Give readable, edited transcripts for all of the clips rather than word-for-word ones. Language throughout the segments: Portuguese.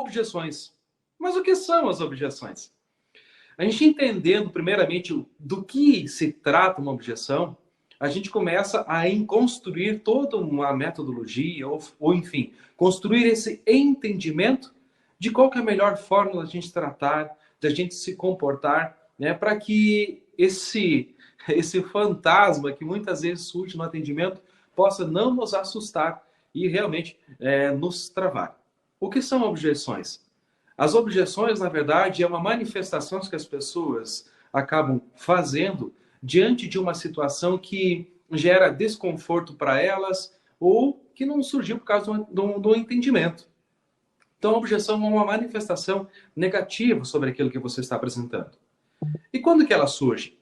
objeções. Mas o que são as objeções? A gente entendendo, primeiramente, do que se trata uma objeção, a gente começa a construir toda uma metodologia, ou enfim, construir esse entendimento de qual que é a melhor forma da gente tratar, da gente se comportar, né, para que esse fantasma que muitas vezes surge no atendimento possa não nos assustar e realmente nos travar. O que são objeções? As objeções, na verdade, é uma manifestação que as pessoas acabam fazendo diante de uma situação que gera desconforto para elas ou que não surgiu por causa do entendimento. Então, a objeção é uma manifestação negativa sobre aquilo que você está apresentando. E quando que ela surge?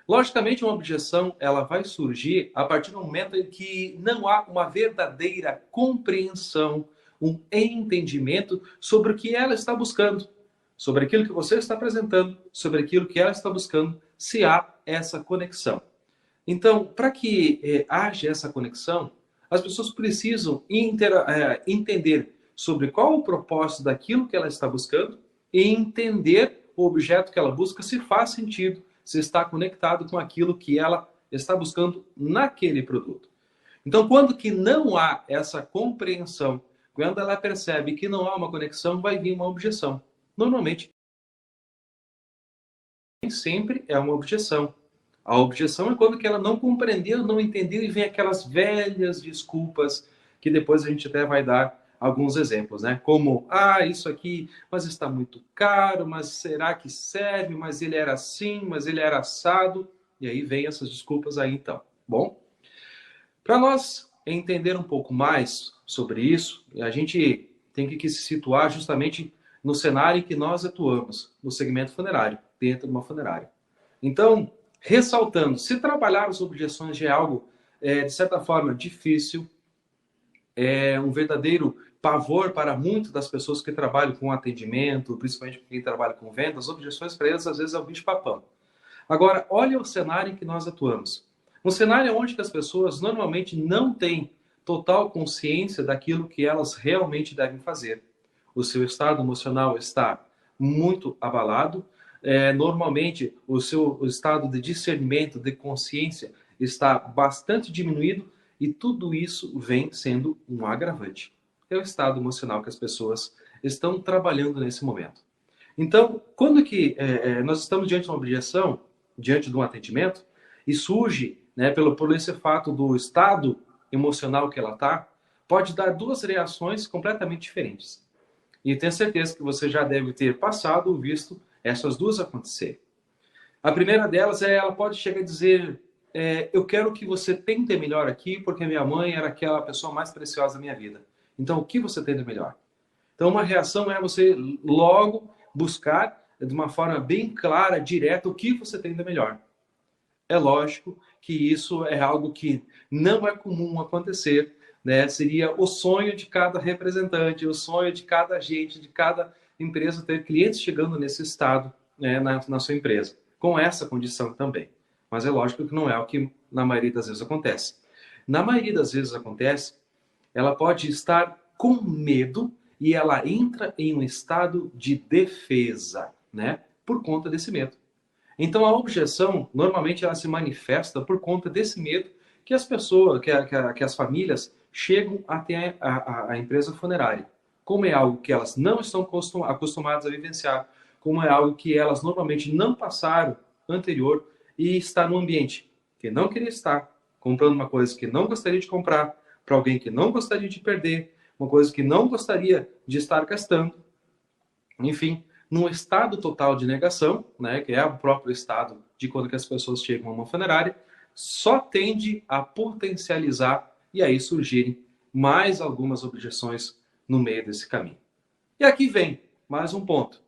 Logicamente, uma objeção ela vai surgir a partir do momento em que não há uma verdadeira compreensão, um entendimento sobre o que ela está buscando, sobre aquilo que você está apresentando, sobre aquilo que ela está buscando, se há essa conexão. Então, para que haja essa conexão, as pessoas precisam entender sobre qual o propósito daquilo que ela está buscando e entender o objeto que ela busca, se faz sentido, se está conectado com aquilo que ela está buscando naquele produto. Então, quando que não há essa compreensão, quando ela percebe que não há uma conexão, vai vir uma objeção. Normalmente, nem sempre é uma objeção. A objeção é quando que ela não compreendeu, não entendeu e vem aquelas velhas desculpas que depois a gente até vai dar alguns exemplos, né? Como, isso aqui, mas está muito caro, mas será que serve? Mas ele era assim, mas ele era assado. E aí vem essas desculpas aí então. Bom, para nós entender um pouco mais sobre isso, a gente tem que se situar justamente no cenário em que nós atuamos, no segmento funerário, dentro de uma funerária. Então, ressaltando, se trabalhar as objeções já é algo, de certa forma, difícil, é um verdadeiro pavor para muitas das pessoas que trabalham com atendimento, principalmente quem trabalha com vendas, as objeções para eles às vezes é o bicho-papão. Agora, olha o cenário em que nós atuamos. Um cenário onde as pessoas normalmente não têm total consciência daquilo que elas realmente devem fazer. O seu estado emocional está muito abalado, normalmente o seu estado de discernimento, de consciência está bastante diminuído e tudo isso vem sendo um agravante. É o estado emocional que as pessoas estão trabalhando nesse momento. Então, quando que nós estamos diante de uma objeção, diante de um atendimento, e surge, né, por esse fato do estado emocional que ela está, pode dar duas reações completamente diferentes. E tenho certeza que você já deve ter passado ou visto essas duas acontecer. A primeira delas ela pode chegar a dizer, eu quero que você tente melhor aqui, porque minha mãe era aquela pessoa mais preciosa da minha vida. Então, o que você tem de melhor? Então, uma reação é você logo buscar, de uma forma bem clara, direta, o que você tem de melhor. É lógico que isso é algo que não é comum acontecer, né? Seria o sonho de cada representante, o sonho de cada agente, de cada empresa ter clientes chegando nesse estado, né, na sua empresa, com essa condição também. Mas é lógico que não é o que na maioria das vezes acontece. Na maioria das vezes acontece, ela pode estar com medo e ela entra em um estado de defesa, né? Por conta desse medo. Então a objeção, normalmente ela se manifesta por conta desse medo que as pessoas, que as famílias chegam até a empresa funerária. Como é algo que elas não estão acostumadas a vivenciar, como é algo que elas normalmente não passaram anterior e está num ambiente que não queria estar, comprando uma coisa que não gostaria de comprar, para alguém que não gostaria de perder, uma coisa que não gostaria de estar gastando, enfim, num estado total de negação, né, que é o próprio estado de quando que as pessoas chegam a uma funerária, só tende a potencializar e aí surgirem mais algumas objeções no meio desse caminho. E aqui vem mais um ponto.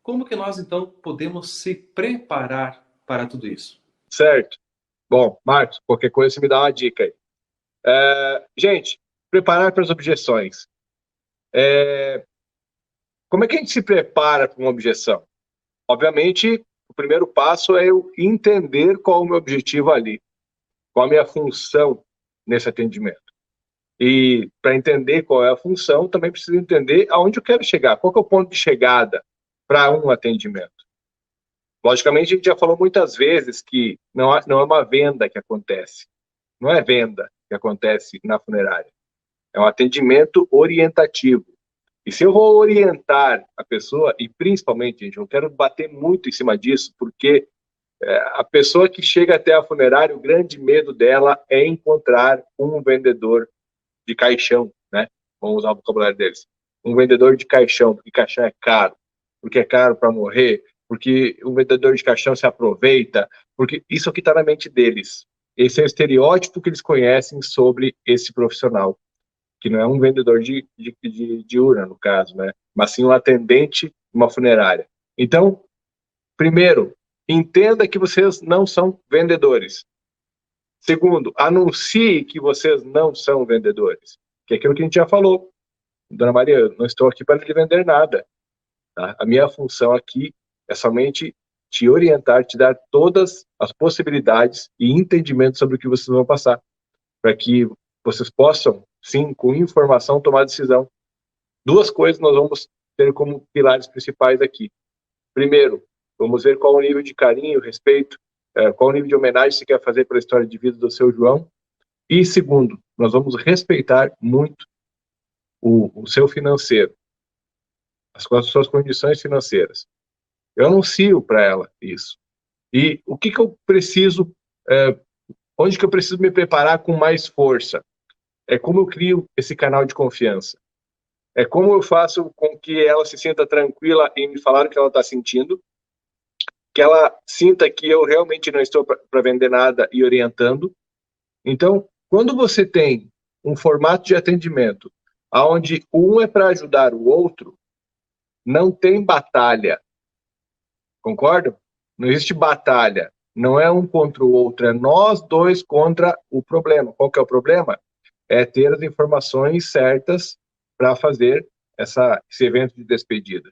Como que nós, então, podemos se preparar para tudo isso? Certo. Bom, Marcos, qualquer coisa você me dá uma dica aí. Gente, preparar para as objeções. Como é que a gente se prepara para uma objeção? Obviamente, o primeiro passo é eu entender qual é o meu objetivo ali, qual a minha função nesse atendimento. E para entender qual é a função, também preciso entender aonde eu quero chegar, qual que é o ponto de chegada para um atendimento. Logicamente, a gente já falou muitas vezes que não é uma venda que acontece, não é venda que acontece na funerária, é um atendimento orientativo. E se eu vou orientar a pessoa, e principalmente, gente, eu quero bater muito em cima disso, porque a pessoa que chega até a funerária, o grande medo dela é encontrar um vendedor de caixão, né? Vamos usar o vocabulário deles. Um vendedor de caixão, porque caixão é caro, porque é caro para morrer, porque o vendedor de caixão se aproveita, porque isso aqui está na mente deles. Esse é o estereótipo que eles conhecem sobre esse profissional, que não é um vendedor de urna, no caso, né? Mas sim um atendente de uma funerária. Então, primeiro, entenda que vocês não são vendedores. Segundo, anuncie que vocês não são vendedores, que é aquilo que a gente já falou. Dona Maria, eu não estou aqui para lhe vender nada. Tá? A minha função aqui é somente te orientar, te dar todas as possibilidades e entendimento sobre o que vocês vão passar, para que vocês possam, sim, com informação, tomar decisão. Duas coisas nós vamos ter como pilares principais aqui. Primeiro, vamos ver qual o nível de carinho, respeito, qual o nível de homenagem você quer fazer para a história de vida do seu João. E segundo, nós vamos respeitar muito o seu financeiro, as suas condições financeiras. Eu anuncio para ela isso. E o que eu preciso, onde que eu preciso me preparar com mais força? É como eu crio esse canal de confiança. É como eu faço com que ela se sinta tranquila em me falar o que ela está sentindo, que ela sinta que eu realmente não estou para vender nada e orientando. Então, quando você tem um formato de atendimento onde um é para ajudar o outro, não tem batalha. Concordam? Não existe batalha. Não é um contra o outro, é nós dois contra o problema. Qual que é o problema? É ter as informações certas para fazer esse evento de despedida.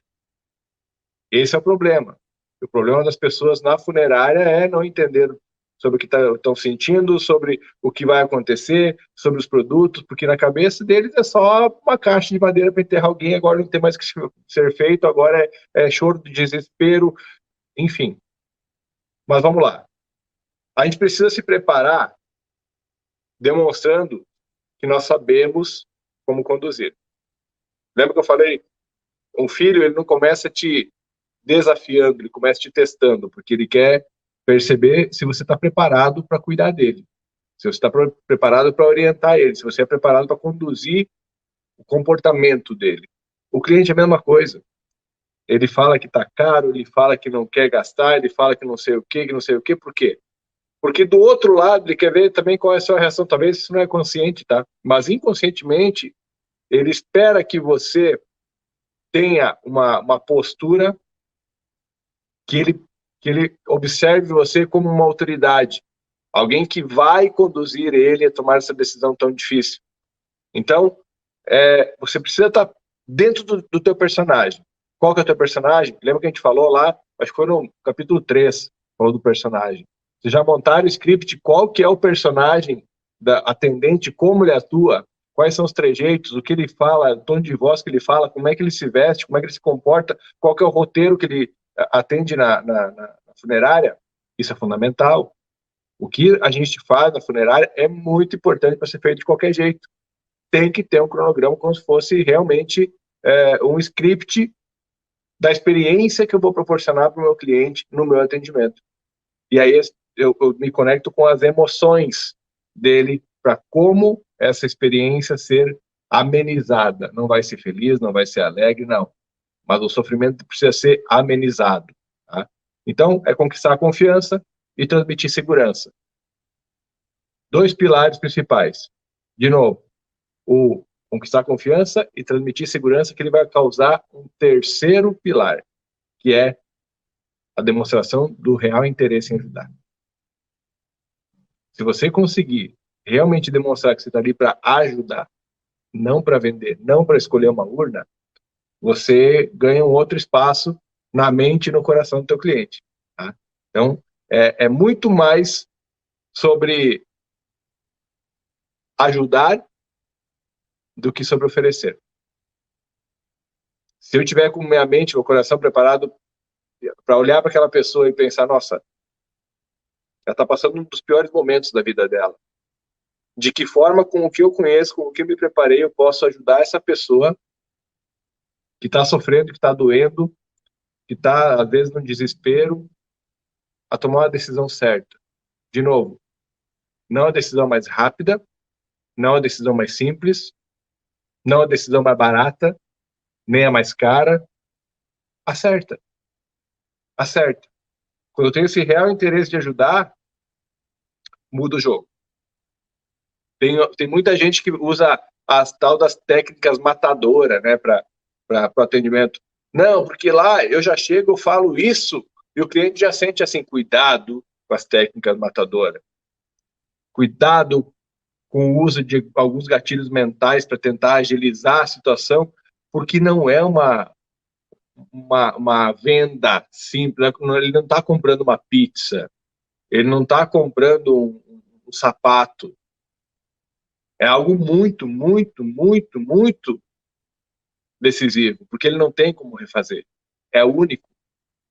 Esse é o problema. O problema das pessoas na funerária é não entender sobre o que estão sentindo, sobre o que vai acontecer, sobre os produtos, porque na cabeça deles é só uma caixa de madeira para enterrar alguém, agora não tem mais que ser feito, agora é choro de desespero, enfim. Mas vamos lá. A gente precisa se preparar demonstrando que nós sabemos como conduzir. Lembra que eu falei? Um filho, ele não começa te desafiando, ele começa te testando, porque ele quer perceber se você está preparado para cuidar dele, se você está preparado para orientar ele, se você é preparado para conduzir o comportamento dele. O cliente é a mesma coisa. Ele fala que está caro, ele fala que não quer gastar, ele fala que não sei o quê, que não sei o quê. Por quê? Porque do outro lado, ele quer ver também qual é a sua reação. Talvez isso não é consciente, tá? Mas inconscientemente, ele espera que você tenha uma postura que ele observe você como uma autoridade, alguém que vai conduzir ele a tomar essa decisão tão difícil. Então, você precisa estar dentro do teu personagem. Qual que é o teu personagem? Lembra que a gente falou lá, acho que foi no capítulo 3, falou do personagem. Vocês já montaram o script, qual que é o personagem da atendente, como ele atua, quais são os trejeitos, o que ele fala, o tom de voz que ele fala, como é que ele se veste, como é que ele se comporta, qual que é o roteiro que ele atende na funerária? Isso é fundamental. O que a gente faz na funerária é muito importante para ser feito de qualquer jeito. Tem que ter um cronograma como se fosse realmente um script da experiência que eu vou proporcionar para o meu cliente no meu atendimento. E aí eu me conecto com as emoções dele para como essa experiência ser amenizada. Não vai ser feliz, não vai ser alegre, não. Mas o sofrimento precisa ser amenizado. Tá? Então, é conquistar a confiança e transmitir segurança. Dois pilares principais. De novo, o conquistar confiança e transmitir segurança, que ele vai causar um terceiro pilar, que é a demonstração do real interesse em ajudar. Se você conseguir realmente demonstrar que você está ali para ajudar, não para vender, não para escolher uma urna, você ganha um outro espaço na mente e no coração do teu cliente. Tá? Então, é muito mais sobre ajudar do que sobre oferecer. Se eu tiver com minha mente, meu coração preparado para olhar para aquela pessoa e pensar, nossa, ela está passando um dos piores momentos da vida dela. De que forma, com o que eu conheço, com o que eu me preparei, eu posso ajudar essa pessoa que está sofrendo, que está doendo, que está, às vezes, no desespero, a tomar uma decisão certa. De novo, não a decisão mais rápida, não a decisão mais simples, não a decisão mais barata, nem a mais cara. Acerta, acerta. Quando eu tenho esse real interesse de ajudar, muda o jogo. Tem muita gente que usa as tal das técnicas matadoras, né, para o atendimento. Não, porque lá eu já chego, eu falo isso, e o cliente já sente assim, cuidado com as técnicas matadoras. Cuidado com o uso de alguns gatilhos mentais para tentar agilizar a situação, porque não é uma venda simples. Ele não está comprando uma pizza, ele não está comprando um sapato. É algo muito, muito, muito, muito decisivo, porque ele não tem como refazer. É único.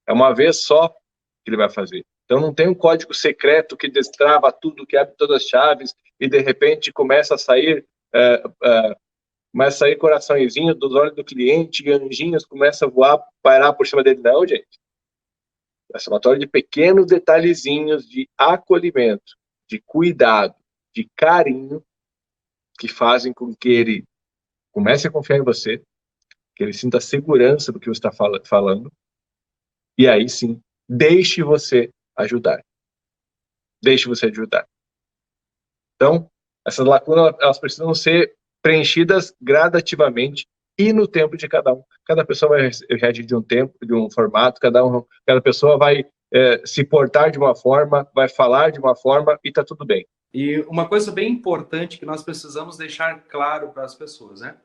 É uma vez só que ele vai fazer. Então não tem um código secreto que destrava tudo, que abre todas as chaves e de repente começa a sair coraçõezinho dos olhos do cliente e anjinhos começam a voar, pairar por cima dele. Não, gente. É somatório de pequenos detalhezinhos de acolhimento, de cuidado, de carinho que fazem com que ele comece a confiar em você, que ele sinta segurança do que você está falando, e aí sim, deixe você ajudar. Deixe você ajudar. Então, essas lacunas, elas precisam ser preenchidas gradativamente e no tempo de cada um. Cada pessoa vai reagir de um tempo, de um formato, cada pessoa vai se portar de uma forma, vai falar de uma forma e está tudo bem. E uma coisa bem importante que nós precisamos deixar claro para as pessoas, né?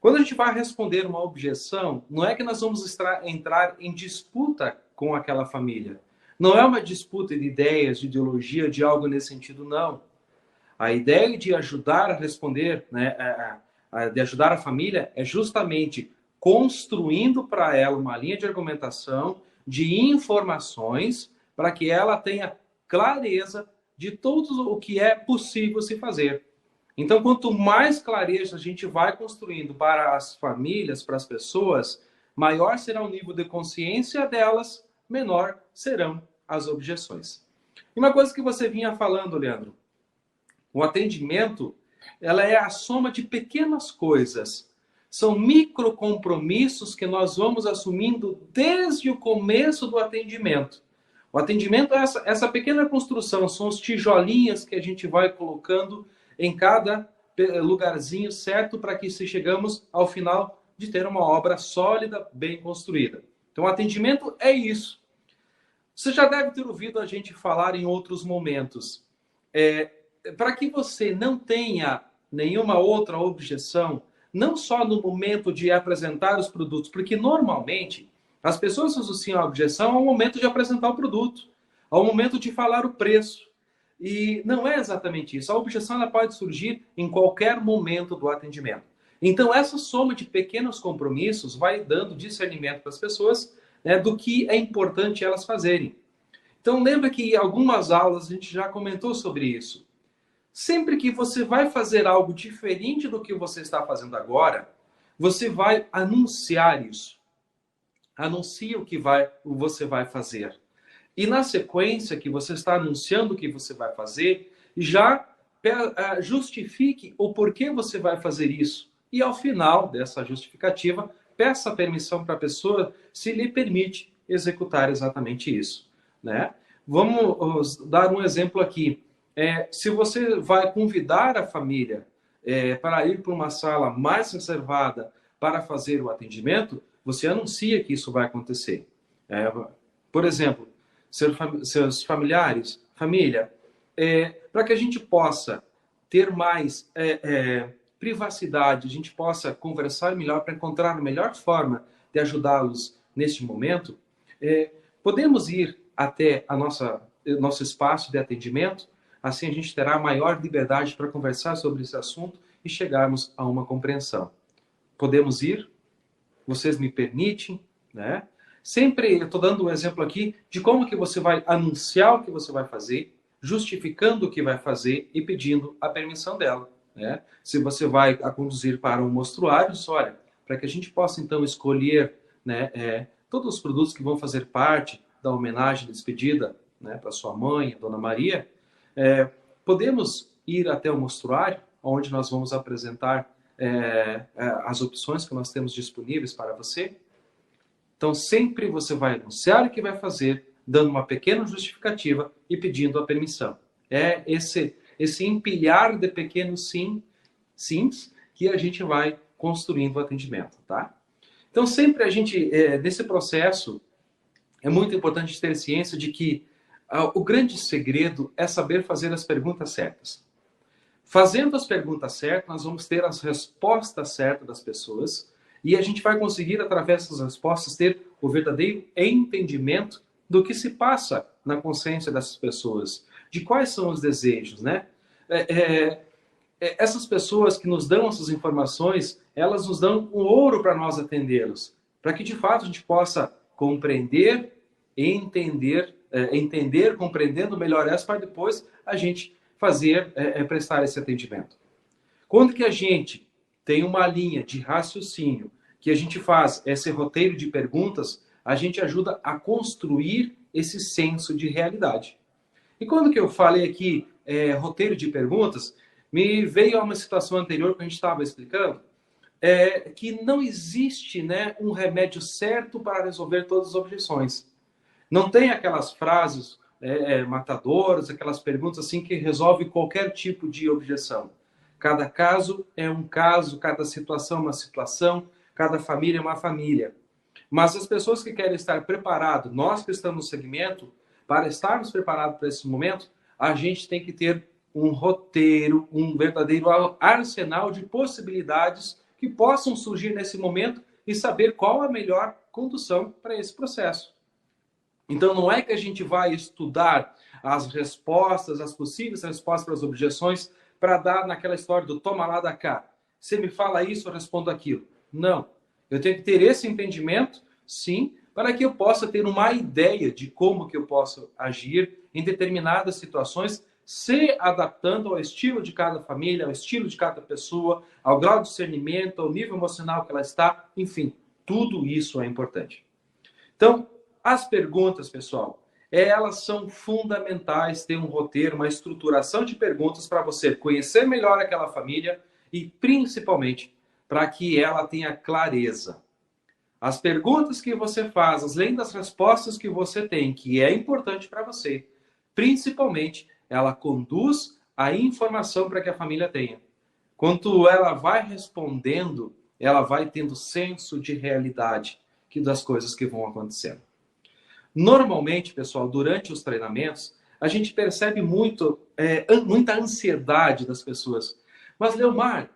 Quando a gente vai responder uma objeção, não é que nós vamos entrar em disputa com aquela família. Não é uma disputa de ideias, de ideologia, de algo nesse sentido, não. A ideia de ajudar a responder, né, de ajudar a família, é justamente construindo para ela uma linha de argumentação, de informações, para que ela tenha clareza de tudo o que é possível se fazer. Então, quanto mais clareza a gente vai construindo para as famílias, para as pessoas, maior será o nível de consciência delas, menor serão as objeções. E uma coisa que você vinha falando, Leandro, o atendimento, ela é a soma de pequenas coisas. São micro compromissos que nós vamos assumindo desde o começo do atendimento. O atendimento é essa pequena construção, são os tijolinhos que a gente vai colocando em cada lugarzinho certo para que se chegamos ao final de ter uma obra sólida, bem construída. Então, o atendimento é isso. Você já deve ter ouvido a gente falar em outros momentos. Para que você não tenha nenhuma outra objeção, não só no momento de apresentar os produtos, porque normalmente as pessoas associam a objeção ao momento de apresentar o produto, ao momento de falar o preço. E não é exatamente isso. A objeção ela pode surgir em qualquer momento do atendimento. Então, essa soma de pequenos compromissos vai dando discernimento para as pessoas, né, do que é importante elas fazerem. Então, lembra que em algumas aulas a gente já comentou sobre isso. Sempre que você vai fazer algo diferente do que você está fazendo agora, você vai anunciar isso. Anuncia o que você vai fazer. E na sequência que você está anunciando o que você vai fazer, já justifique o porquê você vai fazer isso. E ao final dessa justificativa, peça permissão para a pessoa se lhe permite executar exatamente isso, né? Vamos dar um exemplo aqui. Se você vai convidar a família para ir para uma sala mais reservada para fazer o atendimento, você anuncia que isso vai acontecer. Por exemplo, seus familiares, família, para que a gente possa ter mais privacidade, a gente possa conversar melhor para encontrar a melhor forma de ajudá-los neste momento, podemos ir até nosso espaço de atendimento, assim a gente terá maior liberdade para conversar sobre esse assunto e chegarmos a uma compreensão. Podemos ir? Vocês me permitem? Né? Sempre eu estou dando um exemplo aqui de como que você vai anunciar o que você vai fazer, justificando o que vai fazer e pedindo a permissão dela. Né? Se você vai a conduzir para um mostruário, olha, para que a gente possa então escolher, né, todos os produtos que vão fazer parte da homenagem de despedida, né, para sua mãe, a Dona Maria, podemos ir até o mostruário, onde nós vamos apresentar as opções que nós temos disponíveis para você. Então, sempre você vai anunciar o que vai fazer, dando uma pequena justificativa e pedindo a permissão. É esse empilhar de pequenos sims que a gente vai construindo o atendimento, tá? Então, sempre a gente, nesse processo, é muito importante ter ciência de que o grande segredo é saber fazer as perguntas certas. Fazendo as perguntas certas, nós vamos ter as respostas certas das pessoas e a gente vai conseguir, através dessas respostas, ter o verdadeiro entendimento do que se passa na consciência dessas pessoas, de quais são os desejos, né? Essas pessoas que nos dão essas informações, elas nos dão um ouro para nós atendê-los, para que, de fato, a gente possa compreender, entender, compreendendo melhor essa, para depois a gente prestar esse atendimento. Quando que a gente tem uma linha de raciocínio, que a gente faz esse roteiro de perguntas, a gente ajuda a construir esse senso de realidade. E quando que eu falei aqui roteiro de perguntas, me veio a uma situação anterior que a gente estava explicando, que não existe, né, um remédio certo para resolver todas as objeções. Não tem aquelas frases matadoras, aquelas perguntas assim que resolve qualquer tipo de objeção. Cada caso é um caso, cada situação é uma situação, cada família é uma família. Mas as pessoas que querem estar preparadas, nós que estamos no segmento, para estarmos preparados para esse momento, a gente tem que ter um roteiro, um verdadeiro arsenal de possibilidades que possam surgir nesse momento e saber qual a melhor condução para esse processo. Então, não é que a gente vai estudar as respostas, as possíveis respostas para as objeções, para dar naquela história do toma lá da cá. Você me fala isso, eu respondo aquilo. Não. Eu tenho que ter esse entendimento, sim, para que eu possa ter uma ideia de como que eu posso agir em determinadas situações, se adaptando ao estilo de cada família, ao estilo de cada pessoa, ao grau de discernimento, ao nível emocional que ela está, enfim, tudo isso é importante. Então, as perguntas, pessoal, elas são fundamentais, ter um roteiro, uma estruturação de perguntas para você conhecer melhor aquela família e, principalmente, para que ela tenha clareza. As perguntas que você faz, além das respostas que você tem, que é importante para você, principalmente, ela conduz a informação para que a família tenha. Quando ela vai respondendo, ela vai tendo senso de realidade das coisas que vão acontecendo. Normalmente, pessoal, durante os treinamentos, a gente percebe muita ansiedade das pessoas. Mas, Leomar,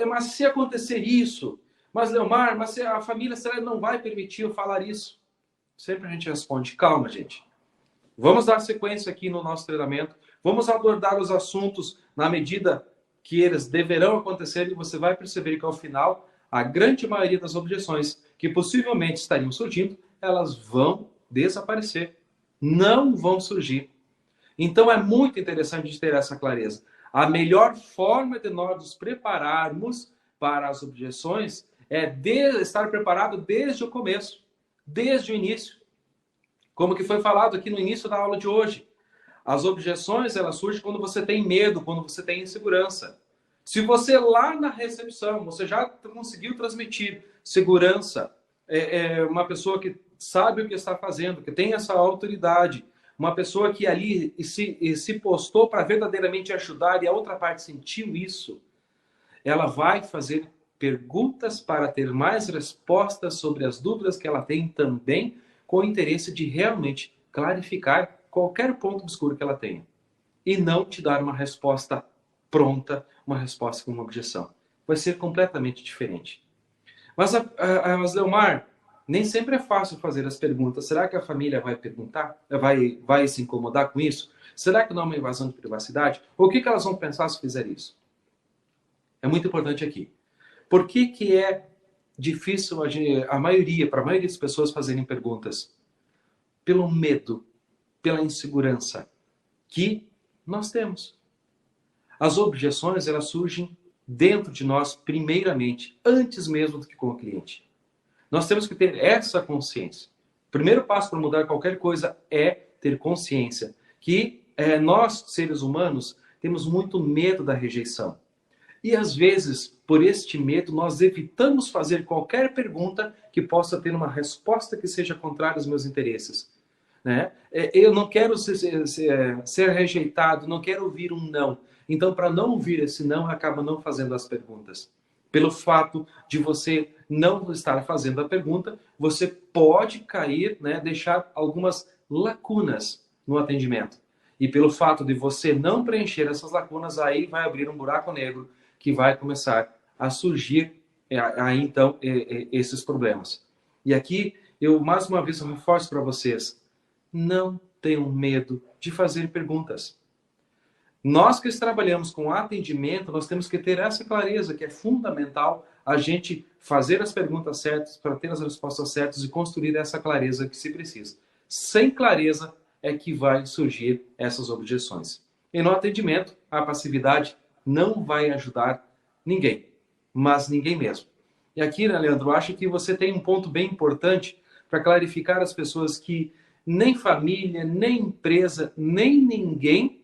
mas se acontecer isso? Mas, Leomar, mas a família será não vai permitir eu falar isso? Sempre a gente responde, calma, gente. Vamos dar sequência aqui no nosso treinamento. Vamos abordar os assuntos na medida que eles deverão acontecer e você vai perceber que, ao final, a grande maioria das objeções que possivelmente estariam surgindo, elas vão desaparecer, não vão surgir. Então é muito interessante ter essa clareza. A melhor forma de nós nos prepararmos para as objeções é estar preparado desde o começo, desde o início. Como que foi falado aqui no início da aula de hoje. As objeções, elas surgem quando você tem medo, quando você tem insegurança. Se você lá na recepção, você já conseguiu transmitir segurança, uma pessoa que sabe o que está fazendo, que tem essa autoridade, uma pessoa que ali se postou para verdadeiramente ajudar e a outra parte sentiu isso, ela vai fazer perguntas para ter mais respostas sobre as dúvidas que ela tem também, com o interesse de realmente clarificar qualquer ponto obscuro que ela tenha. E não te dar uma resposta pronta, uma resposta com uma objeção. Vai ser completamente diferente. Mas Leomar, nem sempre é fácil fazer as perguntas. Será que a família vai perguntar? Vai se incomodar com isso? Será que não é uma invasão de privacidade? O que elas vão pensar se fizer isso? é muito importante aqui. Por que que é difícil para a maioria das pessoas fazerem perguntas? Pelo medo, pela insegurança que nós temos. As objeções, elas surgem dentro de nós, primeiramente, antes mesmo do que com o cliente. Nós temos que ter essa consciência. O primeiro passo para mudar qualquer coisa é ter consciência que nós, seres humanos, temos muito medo da rejeição. E às vezes, por este medo, nós evitamos fazer qualquer pergunta que possa ter uma resposta que seja contrária aos meus interesses. Né? Eu não quero ser rejeitado, não quero ouvir um não. Então, para não ouvir esse não, acaba não fazendo as perguntas. Pelo fato de você não estar fazendo a pergunta, você pode cair, né, deixar algumas lacunas no atendimento. E pelo fato de você não preencher essas lacunas, aí vai abrir um buraco negro que vai começar a surgir aí então esses problemas. E aqui eu mais uma vez reforço para vocês: não tenham medo de fazer perguntas. Nós que trabalhamos com atendimento, nós temos que ter essa clareza que é fundamental a gente fazer as perguntas certas para ter as respostas certas e construir essa clareza que se precisa. Sem clareza é que vai surgir essas objeções. E no atendimento, a passividade não vai ajudar ninguém, mas ninguém mesmo. E aqui, né, Leandro, eu acho que você tem um ponto bem importante para clarificar as pessoas que nem família, nem empresa, nem ninguém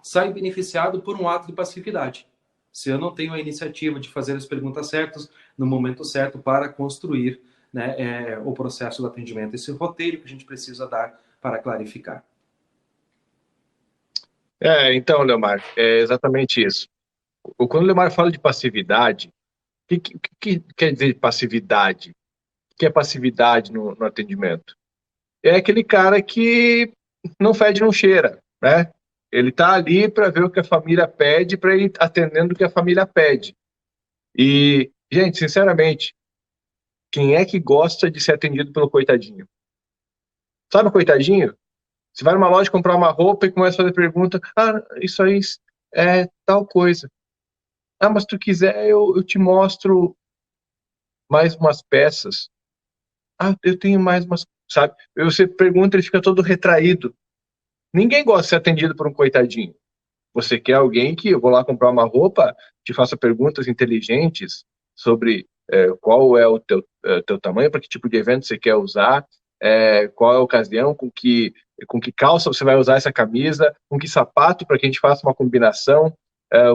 sai beneficiado por um ato de passividade. Se eu não tenho a iniciativa de fazer as perguntas certas no momento certo para construir, né, o processo do atendimento, esse roteiro que a gente precisa dar para clarificar. Então, Leomar, é exatamente isso. Quando o Leomar fala de passividade, o que quer dizer passividade? O que é passividade no atendimento? É aquele cara que não fede, não cheira, né? Ele está ali para ver o que a família pede, para ir atendendo o que a família pede. E, gente, sinceramente, quem é que gosta de ser atendido pelo coitadinho? Sabe o coitadinho? Você vai numa loja comprar uma roupa e começa a fazer pergunta: ah, isso aí é tal coisa. Ah, mas se tu quiser, eu te mostro mais umas peças. Ah, eu tenho mais umas, sabe? Você pergunta, ele fica todo retraído. Ninguém gosta de ser atendido por um coitadinho. Você quer alguém que eu vou lá comprar uma roupa, te faça perguntas inteligentes sobre qual é o teu tamanho, para que tipo de evento você quer usar, qual é a ocasião, com que calça você vai usar essa camisa, com que sapato, para que a gente faça uma combinação.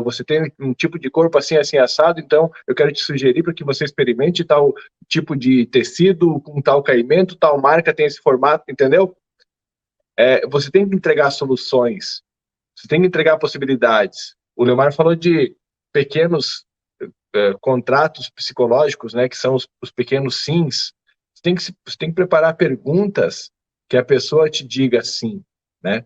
Você tem um tipo de corpo assim, assim, assado, então eu quero te sugerir para que você experimente tal tipo de tecido, com tal caimento, tal marca tem esse formato, entendeu? Você tem que entregar soluções, você tem que entregar possibilidades. O Leomar falou de pequenos contratos psicológicos, né, que são os pequenos sims. Você tem que preparar perguntas que a pessoa te diga sim, né?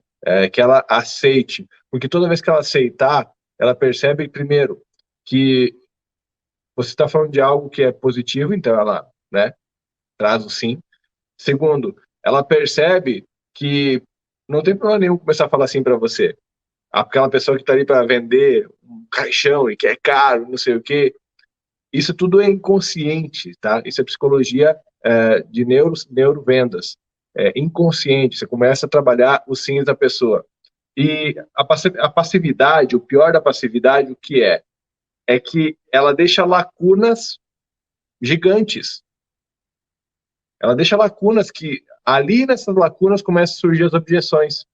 Que ela aceite, porque toda vez que ela aceitar, ela percebe, primeiro, que você está falando de algo que é positivo, então ela, né, traz o sim. Segundo, ela percebe que não tem problema nenhum começar a falar sim para você. Aquela pessoa que está ali para vender um caixão e que é caro, não sei o quê. Isso tudo é inconsciente, tá? Isso é psicologia de neurovendas. É inconsciente, você começa a trabalhar os sims da pessoa. E a passividade, o pior da passividade, o que é? É que ela deixa lacunas gigantes. Ela deixa lacunas que, ali nessas lacunas, começam a surgir as objeções.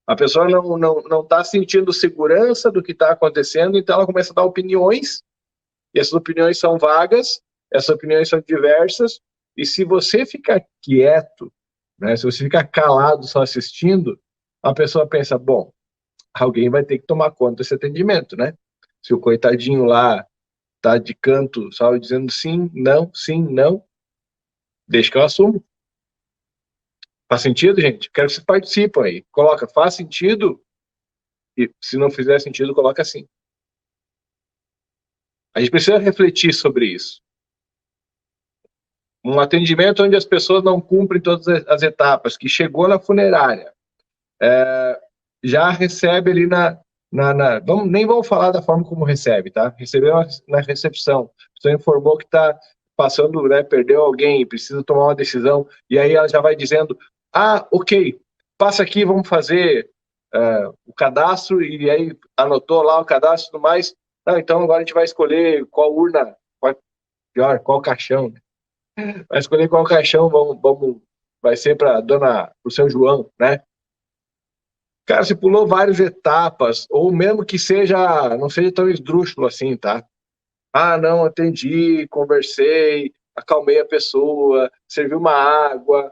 A pessoa não está sentindo segurança do que está acontecendo, então ela começa a dar opiniões, e essas opiniões são vagas, essas opiniões são diversas, e se você ficar quieto, né, se você ficar calado só assistindo, a pessoa pensa, bom, alguém vai ter que tomar conta desse atendimento, né? Se o coitadinho lá tá de canto, só dizendo sim, não, deixa que eu assumo. Faz sentido, gente? Quero que vocês participem aí. Coloca, faz sentido? E se não fizer sentido, coloca assim. A gente precisa refletir sobre isso. Um atendimento onde as pessoas não cumprem todas as etapas, que chegou na funerária, já recebe ali nem vamos falar da forma como recebe, tá? Recebeu na recepção, a pessoa informou que está passando, né, perdeu alguém, precisa tomar uma decisão, e aí ela já vai dizendo, ok, passa aqui, vamos fazer o cadastro, e aí anotou lá o cadastro e tudo mais. Não, então agora a gente vai escolher qual urna, qual caixão, né? Vai escolher qual caixão vai ser para o seu João, né? Cara, você pulou várias etapas, ou mesmo que não seja tão esdrúxulo assim, tá? Não, atendi, conversei, acalmei a pessoa, servi uma água,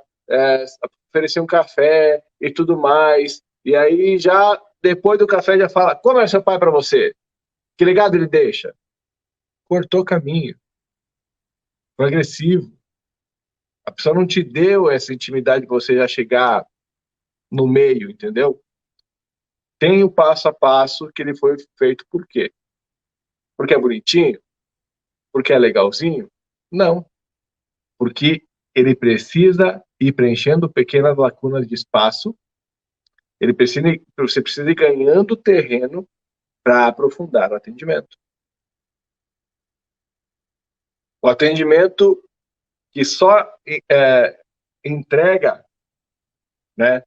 ofereci um café e tudo mais. E aí já, depois do café, já fala, como é seu pai para você? Que legado ele deixa? Cortou caminho, foi agressivo. A pessoa não te deu essa intimidade de você já chegar no meio, entendeu? Tem o passo a passo que ele foi feito por quê? Porque é bonitinho? Porque é legalzinho? Não, porque ele precisa ir preenchendo pequenas lacunas de espaço, você precisa ir ganhando terreno para aprofundar o atendimento. O atendimento que só entrega, né,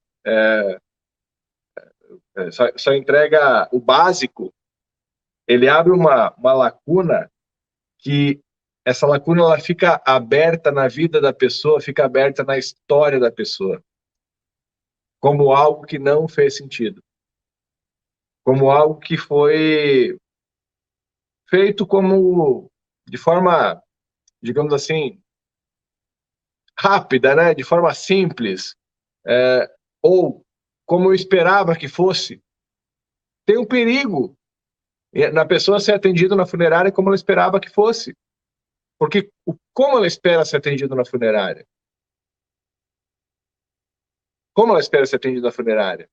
só entrega o básico, ele abre uma lacuna que essa lacuna ela fica aberta na vida da pessoa, fica aberta na história da pessoa, como algo que não fez sentido, como algo que foi feito como de forma, digamos assim, rápida, né? De forma simples, ou como eu esperava que fosse. Tem um perigo na pessoa ser atendida na funerária como ela esperava que fosse. Porque como ela espera ser atendida na funerária? Como ela espera ser atendida na funerária?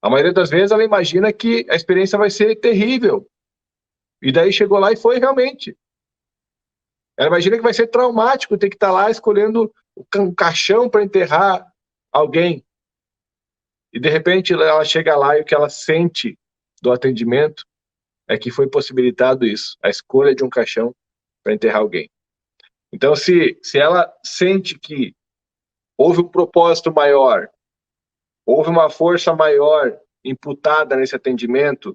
A maioria das vezes ela imagina que a experiência vai ser terrível. E daí chegou lá e foi realmente. Ela imagina que vai ser traumático ter que estar lá escolhendo um caixão para enterrar alguém. E de repente ela chega lá e o que ela sente do atendimento é que foi possibilitado isso, a escolha de um caixão para enterrar alguém. Então, se ela sente que houve um propósito maior, houve uma força maior imputada nesse atendimento,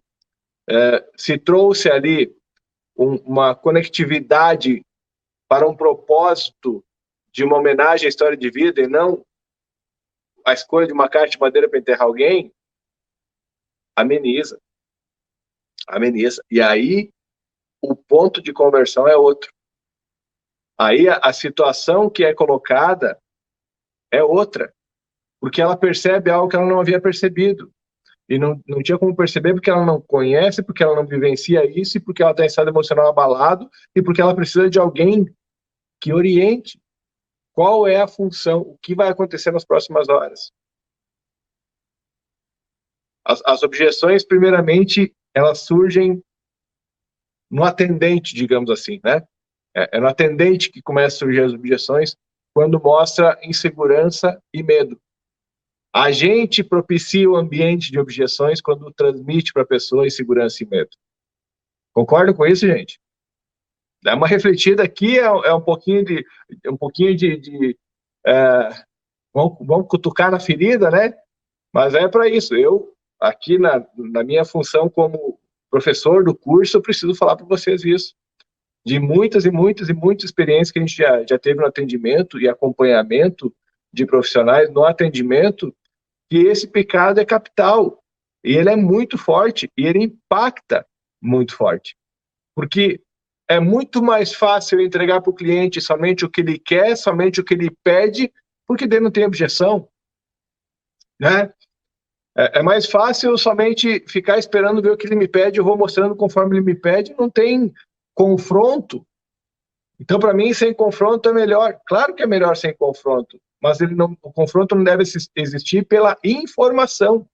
se trouxe ali uma conectividade para um propósito de uma homenagem à história de vida e não a escolha de uma caixa de madeira para enterrar alguém, ameniza. Ameniza. E aí o ponto de conversão é outro. Aí a situação que é colocada é outra, porque ela percebe algo que ela não havia percebido. E não tinha como perceber porque ela não conhece, porque ela não vivencia isso, e porque ela tem estado emocional abalado, e porque ela precisa de alguém que oriente qual é a função, o que vai acontecer nas próximas horas. As objeções, primeiramente, elas surgem no atendente, digamos assim, né? É no atendente que começa a surgir as objeções quando mostra insegurança e medo. A gente propicia o ambiente de objeções quando transmite para a pessoa insegurança e medo. Concorda com isso, gente? Dá uma refletida aqui, um pouquinho é, vamos cutucar na ferida, né? Mas é para isso. Eu, aqui na minha função como professor do curso, eu preciso falar para vocês isso. De muitas e muitas e muitas experiências que a gente já teve no atendimento e acompanhamento de profissionais no atendimento, que esse pecado é capital. E ele é muito forte, e ele impacta muito forte. Porque é muito mais fácil entregar para o cliente somente o que ele quer, somente o que ele pede, porque daí não tem objeção, né? É mais fácil somente ficar esperando ver o que ele me pede, eu vou mostrando conforme ele me pede, não tem confronto. Então, para mim, sem confronto é melhor. Claro que é melhor sem confronto, mas o confronto não deve existir pela informação.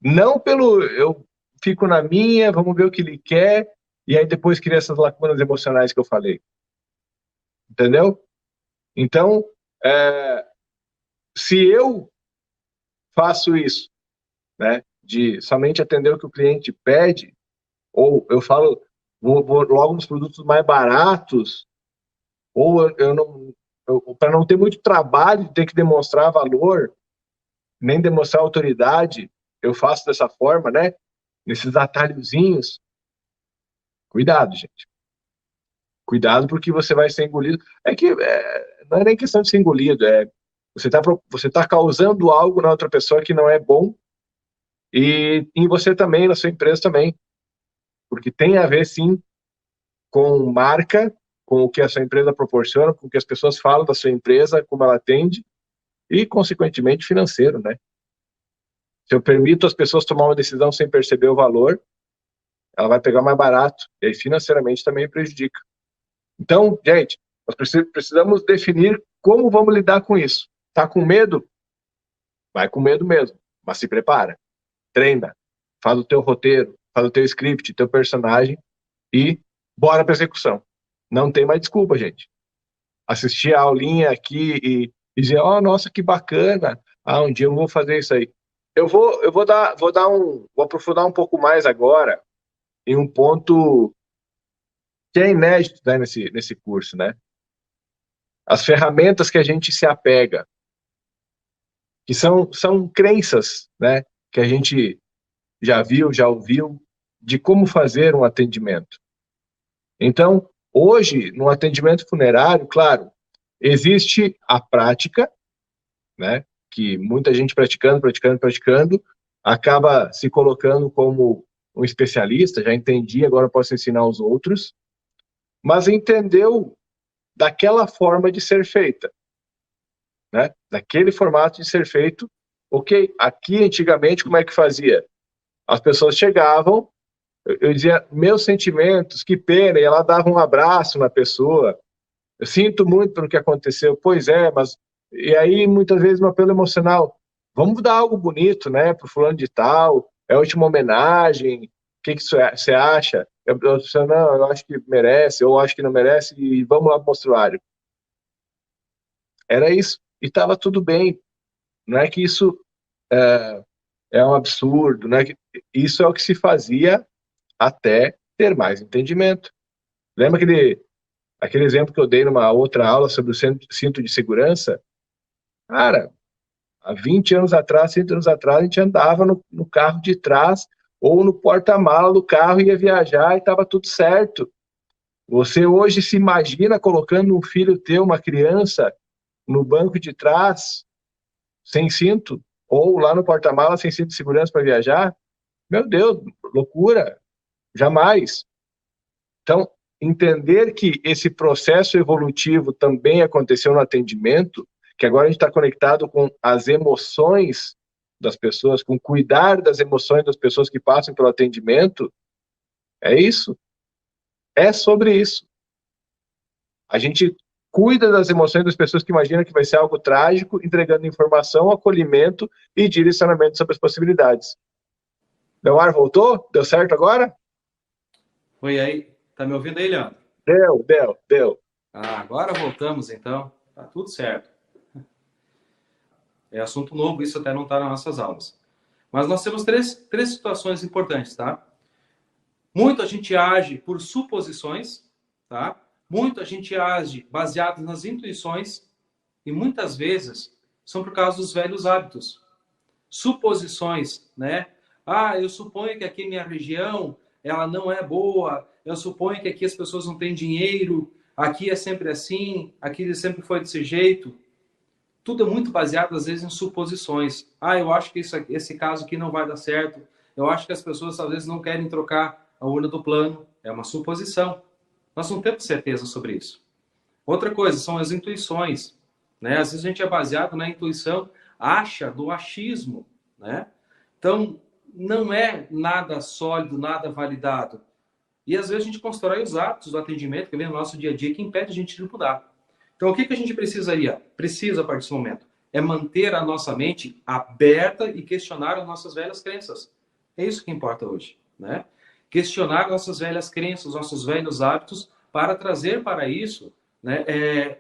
Não pelo eu fico na minha, vamos ver o que ele quer, e aí depois cria essas lacunas emocionais que eu falei. Entendeu? Então, se eu faço isso, né? de somente atender o que o cliente pede, ou eu falo, vou logo nos produtos mais baratos, ou eu não, para não ter muito trabalho de ter que demonstrar valor, nem demonstrar autoridade, eu faço dessa forma, né? Nesses atalhozinhos. Cuidado, gente. Cuidado porque você vai ser engolido. Não é nem questão de ser engolido, você tá causando algo na outra pessoa que não é bom e em você também, na sua empresa também. Porque tem a ver, sim, com marca, com o que a sua empresa proporciona, com o que as pessoas falam da sua empresa, como ela atende e, consequentemente, financeiro, né? Se eu permito as pessoas tomar uma decisão sem perceber o valor, ela vai pegar mais barato e aí financeiramente também prejudica. Então, gente, nós precisamos definir como vamos lidar com isso. Tá com medo? Vai com medo mesmo, mas se prepara, treina, faz o teu roteiro, faz o teu script, teu personagem e bora para execução. Não tem mais desculpa, gente. Assistir a aulinha aqui e dizer, oh, nossa, que bacana. Ah, um dia eu vou fazer isso aí. Vou aprofundar um pouco mais agora em um ponto que é inédito, né, nesse curso, né? As ferramentas que a gente se apega, que são crenças, né, que a gente já viu, já ouviu, de como fazer um atendimento. Então, hoje, no atendimento funerário, claro, existe a prática, né, que muita gente praticando, acaba se colocando como um especialista, já entendi, agora posso ensinar os outros, mas entendeu daquela forma de ser feita, né? Daquele formato de ser feito. Ok, aqui antigamente como é que fazia? As pessoas chegavam, eu dizia meus sentimentos, que pena, e ela dava um abraço na pessoa. Eu sinto muito pelo que aconteceu. Pois é, mas e aí muitas vezes um apelo emocional. Vamos dar algo bonito, né, para o fulano de tal. É a última homenagem. O que você acha? Não, eu acho que merece, ou acho que não merece, e vamos lá para o mostruário. Era isso. E estava tudo bem. Não é que isso é um absurdo, né? Isso é o que se fazia até ter mais entendimento. Lembra aquele exemplo que eu dei numa outra aula sobre o cinto de segurança? Cara, há 20 anos atrás, 30 anos atrás, a gente andava no carro de trás ou no porta-mala do carro, ia viajar e estava tudo certo. Você hoje se imagina colocando um filho teu, uma criança, no banco de trás, sem cinto, ou lá no porta-mala sem cinto de segurança para viajar? Meu Deus, loucura, jamais. Então, entender que esse processo evolutivo também aconteceu no atendimento, que agora a gente está conectado com as emoções das pessoas, com cuidar das emoções das pessoas que passam pelo atendimento, é isso. É sobre isso. A gente cuida das emoções das pessoas que imaginam que vai ser algo trágico, entregando informação, acolhimento e direcionamento sobre as possibilidades. Meu ar voltou? Deu certo agora? Oi aí, tá me ouvindo aí, Leandro? Deu. Agora voltamos então, tá tudo certo. É assunto novo, isso até não está nas nossas aulas. Mas nós temos três situações importantes, tá? Muito a gente age por suposições, tá? Muito a gente age baseado nas intuições e muitas vezes são por causa dos velhos hábitos. Suposições, né? Ah, eu suponho que aqui minha região ela não é boa, eu suponho que aqui as pessoas não têm dinheiro, aqui é sempre assim, aqui sempre foi desse jeito. Tudo é muito baseado, às vezes, em suposições. Ah, eu acho que esse caso aqui não vai dar certo. Eu acho que as pessoas, às vezes, não querem trocar a urna do plano. É uma suposição. Nós não temos certeza sobre isso. Outra coisa são as intuições. Né? Às vezes a gente é baseado na intuição, acha do achismo. Né? Então, não é nada sólido, nada validado. E às vezes a gente constrói os hábitos do atendimento que vem no nosso dia a dia que impede a gente de mudar. Então, o que a gente precisa a partir desse momento? É manter a nossa mente aberta e questionar as nossas velhas crenças. É isso que importa hoje, né? Questionar nossas velhas crenças, nossos velhos hábitos, para trazer para isso, né,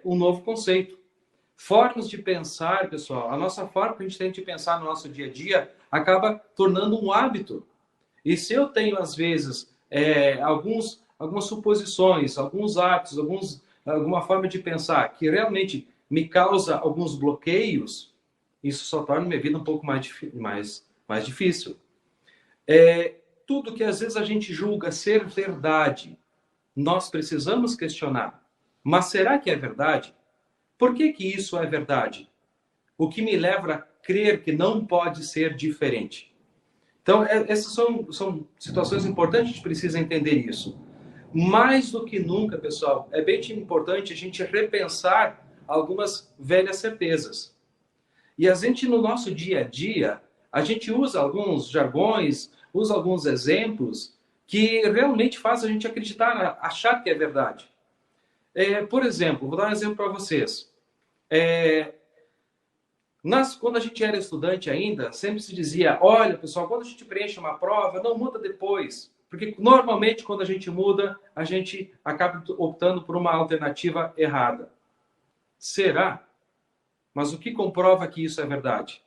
um novo conceito. Formas de pensar, pessoal. A nossa forma que a gente tem de pensar no nosso dia a dia acaba tornando um hábito. E se eu tenho, às vezes, algumas suposições, alguns hábitos, alguma forma de pensar que realmente me causa alguns bloqueios, isso só torna minha vida um pouco mais difícil. Tudo que às vezes a gente julga ser verdade, nós precisamos questionar. Mas será que é verdade? Por que que isso é verdade? O que me leva a crer que não pode ser diferente? Então, essas são situações importantes, a gente precisa entender isso. Mais do que nunca, pessoal, é bem importante a gente repensar algumas velhas certezas. E a gente, no nosso dia a dia, a gente usa alguns jargões, usa alguns exemplos que realmente fazem a gente acreditar, achar que é verdade. Por exemplo, vou dar um exemplo para vocês. Quando a gente era estudante ainda, sempre se dizia, olha, pessoal, quando a gente preenche uma prova, não muda depois. Porque normalmente, quando a gente muda, a gente acaba optando por uma alternativa errada. Será? Mas o que comprova que isso é verdade?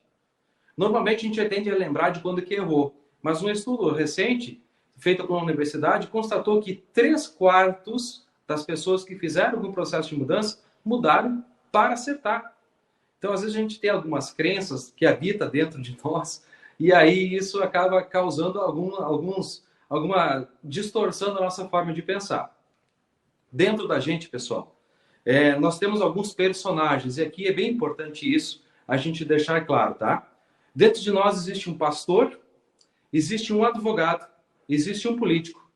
Normalmente, a gente tende a lembrar de quando que errou. Mas um estudo recente, feito por uma universidade, constatou que 3/4 das pessoas que fizeram algum processo de mudança mudaram para acertar. Então, às vezes, a gente tem algumas crenças que habitam dentro de nós, e aí isso acaba causando alguma distorção da nossa forma de pensar. Dentro da gente, pessoal, nós temos alguns personagens, e aqui é bem importante isso, a gente deixar claro, tá? Dentro de nós existe um pastor, existe um advogado, existe um político,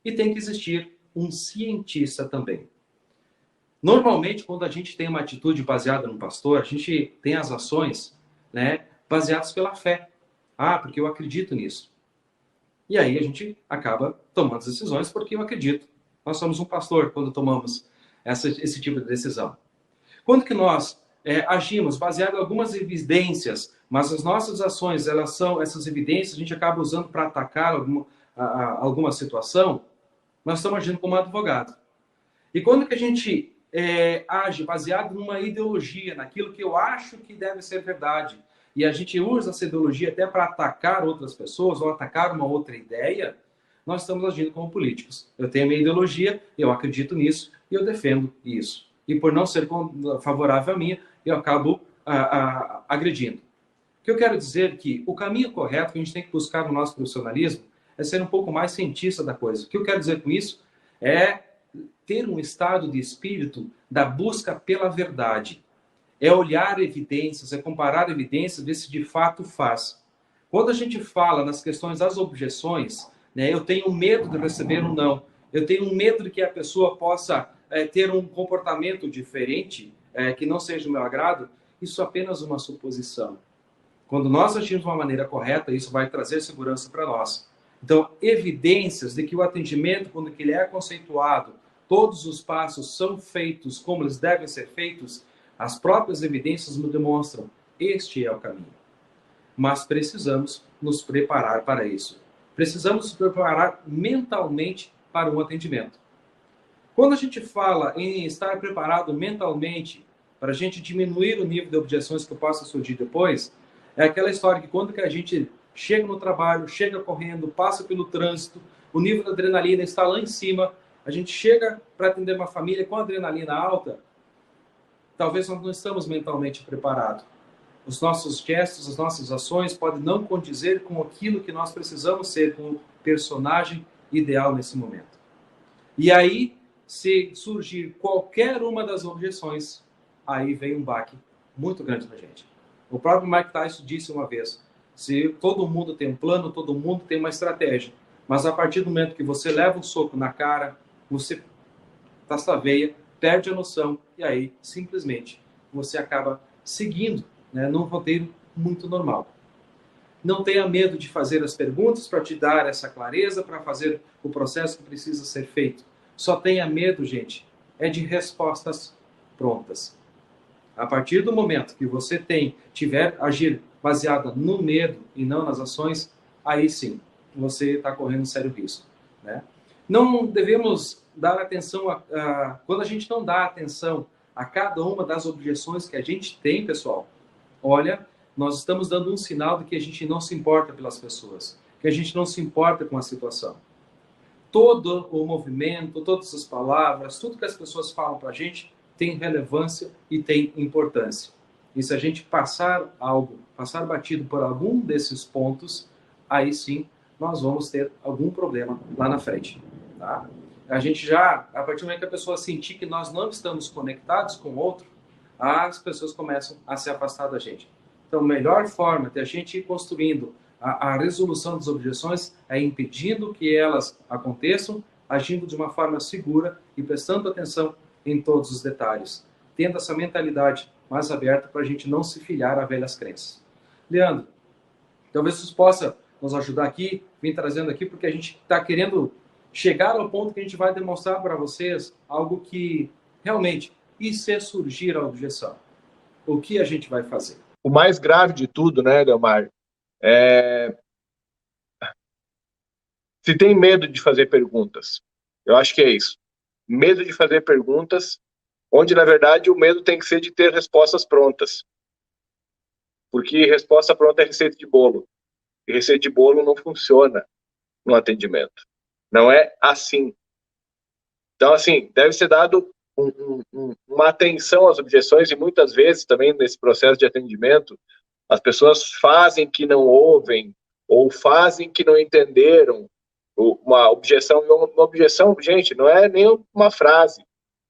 e tem que existir um cientista também. Normalmente, quando a gente tem uma atitude baseada no pastor, a gente tem as ações, né, baseadas pela fé. Porque eu acredito nisso. E aí a gente acaba tomando as decisões porque eu acredito. Nós somos um pastor quando tomamos esse tipo de decisão. Quando que nós agimos baseado em algumas evidências, mas as nossas ações, elas são essas evidências, a gente acaba usando para atacar alguma situação, nós estamos agindo como advogado. E quando que a gente age baseado numa ideologia, naquilo que eu acho que deve ser verdade, e a gente usa essa ideologia até para atacar outras pessoas ou atacar uma outra ideia, nós estamos agindo como políticos. Eu tenho a minha ideologia, eu acredito nisso e eu defendo isso. E por não ser favorável a minha, eu acabo agredindo. O que eu quero dizer é que o caminho correto que a gente tem que buscar no nosso profissionalismo é ser um pouco mais cientista da coisa. O que eu quero dizer com isso é ter um estado de espírito da busca pela verdade. É olhar evidências, é comparar evidências, ver se de fato faz. Quando a gente fala nas questões das objeções, né, eu tenho medo de receber um não. Eu tenho medo de que a pessoa possa ter um comportamento diferente, que não seja do meu agrado. Isso é apenas uma suposição. Quando nós agimos de uma maneira correta, isso vai trazer segurança para nós. Então, evidências de que o atendimento, quando ele é conceituado, todos os passos são feitos como eles devem ser feitos, as próprias evidências nos demonstram. Este é o caminho. Mas precisamos nos preparar para isso. Precisamos nos preparar mentalmente para um atendimento. Quando a gente fala em estar preparado mentalmente para a gente diminuir o nível de objeções que possa surgir depois, é aquela história que quando que a gente chega no trabalho, chega correndo, passa pelo trânsito, o nível de adrenalina está lá em cima, a gente chega para atender uma família com adrenalina alta, talvez nós não estamos mentalmente preparados. Os nossos gestos, as nossas ações podem não condizer com aquilo que nós precisamos ser, com o personagem ideal nesse momento. E aí, se surgir qualquer uma das objeções, aí vem um baque muito grande na gente. O próprio Mike Tyson disse uma vez, se todo mundo tem um plano, todo mundo tem uma estratégia, mas a partir do momento que você leva um soco na cara, você tastaveia, perde a noção e aí simplesmente você acaba seguindo, né, num roteiro muito normal. Não tenha medo de fazer as perguntas para te dar essa clareza, para fazer o processo que precisa ser feito. Só tenha medo, gente, é de respostas prontas. A partir do momento que você tiver agir baseada no medo e não nas ações, aí sim, você está correndo um sério risco, né? Não devemos dar atenção quando a gente não dá atenção a cada uma das objeções que a gente tem, pessoal, olha, nós estamos dando um sinal de que a gente não se importa pelas pessoas, que a gente não se importa com a situação. Todo o movimento, todas as palavras, tudo que as pessoas falam para a gente tem relevância e tem importância. E se a gente passar batido por algum desses pontos, aí sim nós vamos ter algum problema lá na frente. Tá? A gente já, a partir do momento que a pessoa sentir que nós não estamos conectados com o outro, as pessoas começam a se afastar da gente. Então, a melhor forma de a gente ir construindo a resolução das objeções é impedindo que elas aconteçam, agindo de uma forma segura e prestando atenção em todos os detalhes, tendo essa mentalidade mais aberta para a gente não se filiar a velhas crenças. Leandro, talvez você possa nos ajudar aqui, vir trazendo aqui, porque a gente está querendo chegar ao ponto que a gente vai demonstrar para vocês algo que realmente, e se surgir a objeção, o que a gente vai fazer? O mais grave de tudo, né, Delmar, se tem medo de fazer perguntas. Eu acho que é isso. Medo de fazer perguntas, onde, na verdade, o medo tem que ser de ter respostas prontas. Porque resposta pronta é receita de bolo. E receita de bolo não funciona no atendimento. Não é assim. Então, assim, deve ser dado uma atenção às objeções, e muitas vezes também nesse processo de atendimento, as pessoas fazem que não ouvem, ou fazem que não entenderam uma objeção. Uma objeção, gente, não é nem uma frase.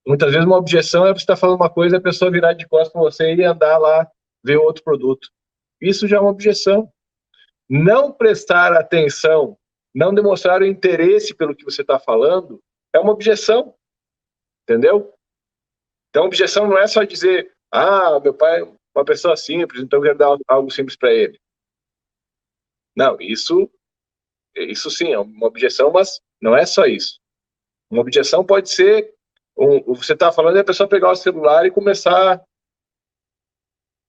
Muitas vezes uma objeção é você estar falando uma coisa e a pessoa virar de costas para você e andar lá ver outro produto. Isso já é uma objeção. Não prestar atenção, não demonstrar o interesse pelo que você está falando, é uma objeção. Entendeu? Então, objeção não é só dizer, meu pai é uma pessoa simples, então eu quero dar algo simples para ele. Não, isso sim é uma objeção, mas não é só isso. Uma objeção pode ser, você está falando e a pessoa pegar o celular e começar.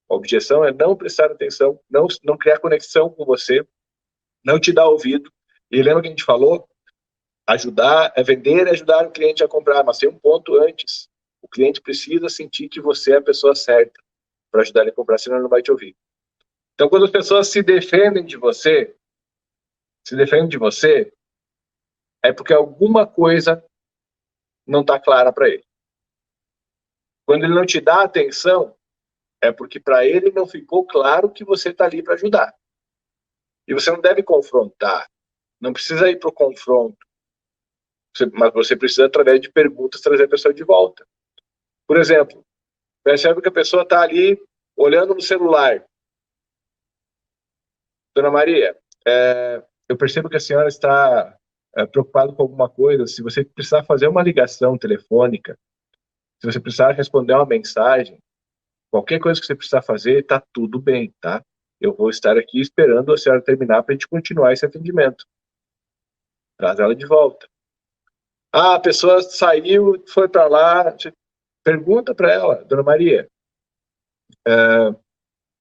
A objeção é não prestar atenção, não criar conexão com você, não te dar ouvido. E lembra que a gente falou? Ajudar é vender e ajudar o cliente a comprar, mas tem um ponto antes. O cliente precisa sentir que você é a pessoa certa para ajudar ele a comprar, senão ele não vai te ouvir. Então, quando as pessoas se defendem de você, é porque alguma coisa não está clara para ele. Quando ele não te dá atenção, é porque para ele não ficou claro que você está ali para ajudar. E você não deve confrontar, não precisa ir para o confronto, mas você precisa, através de perguntas, trazer a pessoa de volta. Por exemplo, percebe que a pessoa está ali olhando no celular. Dona Maria, eu percebo que a senhora está preocupada com alguma coisa. Se você precisar fazer uma ligação telefônica, se você precisar responder uma mensagem, qualquer coisa que você precisar fazer, está tudo bem, tá? Eu vou estar aqui esperando a senhora terminar para a gente continuar esse atendimento. Traz ela de volta. A pessoa saiu, foi para lá, pergunta para ela, Dona Maria,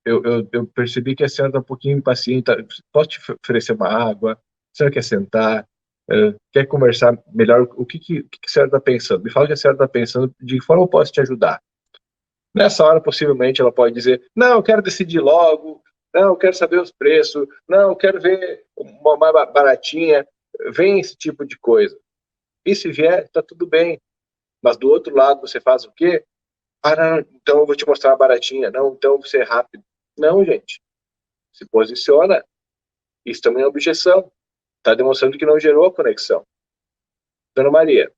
eu percebi que a senhora está um pouquinho impaciente, posso te oferecer uma água? A senhora quer sentar? Quer conversar melhor? O que a senhora está pensando? Me fala o que a senhora está pensando, de que forma eu posso te ajudar? Nessa hora, possivelmente, ela pode dizer, não, eu quero decidir logo, não, eu quero saber os preços, não, eu quero ver uma mais baratinha, vem esse tipo de coisa. E se vier, está tudo bem. Mas do outro lado, você faz o quê? Não, então eu vou te mostrar uma baratinha. Não, então você é rápido. Não, gente. Se posiciona. Isso também é objeção. Está demonstrando que não gerou a conexão. Dona Maria,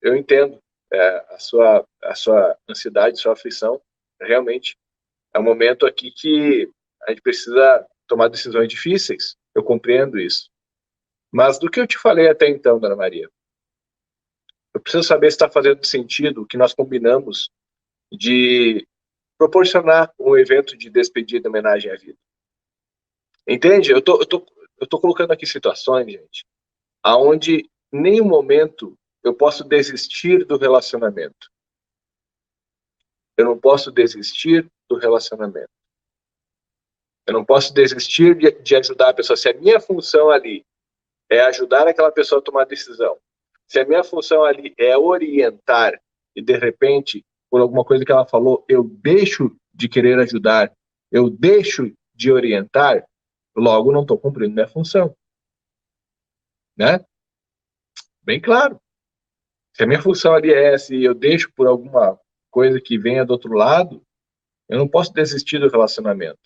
eu entendo a sua ansiedade, sua aflição. Realmente é um momento aqui que a gente precisa tomar decisões difíceis. Eu compreendo isso. Mas do que eu te falei até então, Dona Maria, eu preciso saber se está fazendo sentido o que nós combinamos de proporcionar um evento de despedida, homenagem à vida. Entende? Eu tô colocando aqui situações, gente, aonde em nenhum momento eu posso desistir do relacionamento. Eu não posso desistir do relacionamento. Eu não posso desistir de ajudar a pessoa. Se a minha função ali é ajudar aquela pessoa a tomar decisão, se a minha função ali é orientar e, de repente, por alguma coisa que ela falou, eu deixo de querer ajudar, eu deixo de orientar, logo não estou cumprindo minha função, né? Bem claro. Se a minha função ali é essa e eu deixo por alguma coisa que venha do outro lado, eu não posso desistir do relacionamento.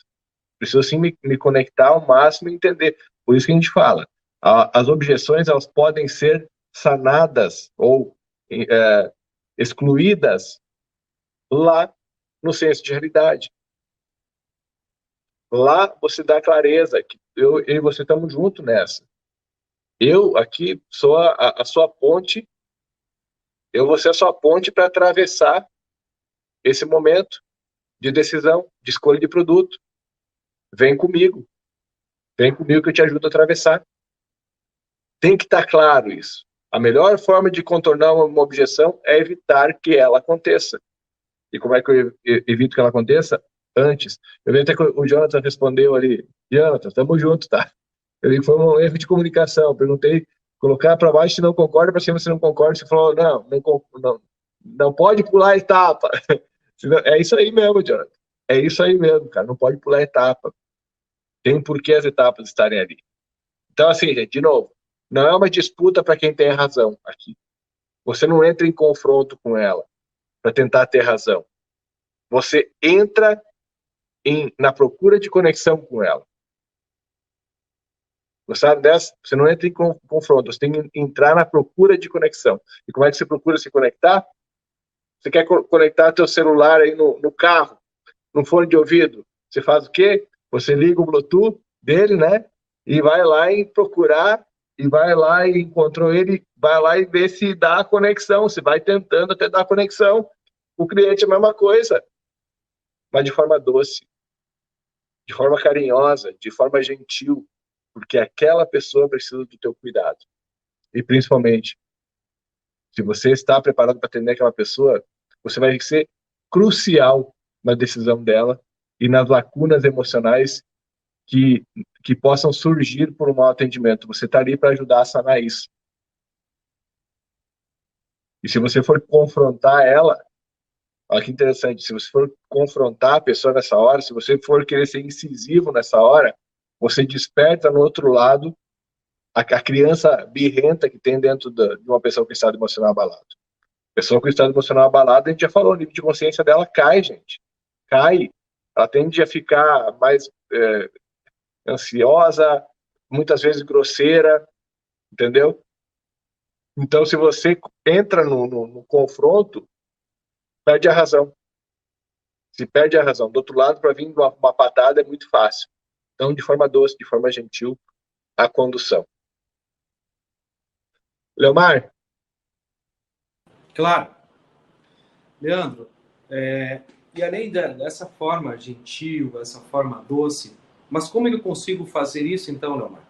Preciso, sim, me conectar ao máximo e entender. Por isso que a gente fala, as objeções, elas podem ser sanadas ou excluídas lá no senso de realidade. Lá você dá clareza, que eu e você estamos juntos nessa. Eu aqui sou a sua ponte, eu vou ser a sua ponte para atravessar esse momento de decisão, de escolha de produto. Vem comigo que eu te ajudo a atravessar. Tem que estar claro isso. A melhor forma de contornar uma objeção é evitar que ela aconteça. E como é que eu evito que ela aconteça? Antes. Eu vi até que o Jonathan respondeu ali, Jonathan, estamos juntos, tá? Eu vi que foi um erro de comunicação. Eu perguntei, colocar para baixo se não concorda, para cima se não concorda. Você falou, não pode pular a etapa. É isso aí mesmo, Jonathan. É isso aí mesmo, cara. Não pode pular a etapa. Tem por que as etapas estarem ali. Então, assim, gente, de novo, não é uma disputa para quem tem razão aqui. Você não entra em confronto com ela para tentar ter razão. Você entra na procura de conexão com ela. Você sabe dessa? Você não entra em confronto, você tem que entrar na procura de conexão. E como é que você procura se conectar? Você quer conectar teu celular aí no carro, no fone de ouvido. Você faz o quê? Você liga o Bluetooth dele, né? E vai lá e procurar, e vai lá e encontrou ele, vai lá e vê se dá a conexão, se vai tentando até dar a conexão. O cliente é a mesma coisa, mas de forma doce, de forma carinhosa, de forma gentil, porque aquela pessoa precisa do teu cuidado. E principalmente, se você está preparado para atender aquela pessoa, você vai ser crucial na decisão dela e nas lacunas emocionais que, que possam surgir por um mau atendimento. Você está ali para ajudar a sanar isso. E se você for confrontar ela, olha que interessante, se você for confrontar a pessoa nessa hora, se você for querer ser incisivo nessa hora, você desperta no outro lado a criança birrenta que tem dentro de uma pessoa com estado emocional abalado. Pessoa com estado emocional abalado, a gente já falou, o nível de consciência dela cai, gente. Cai. Ela tende a ficar mais ansiosa, muitas vezes grosseira, entendeu? Então, se você entra no confronto, perde a razão. Se perde a razão. Do outro lado, para vir uma patada é muito fácil. Então, de forma doce, de forma gentil, a condução. Leomar? Claro. Leandro, e além dessa forma gentil, essa forma doce, mas como eu consigo fazer isso então, Leomar?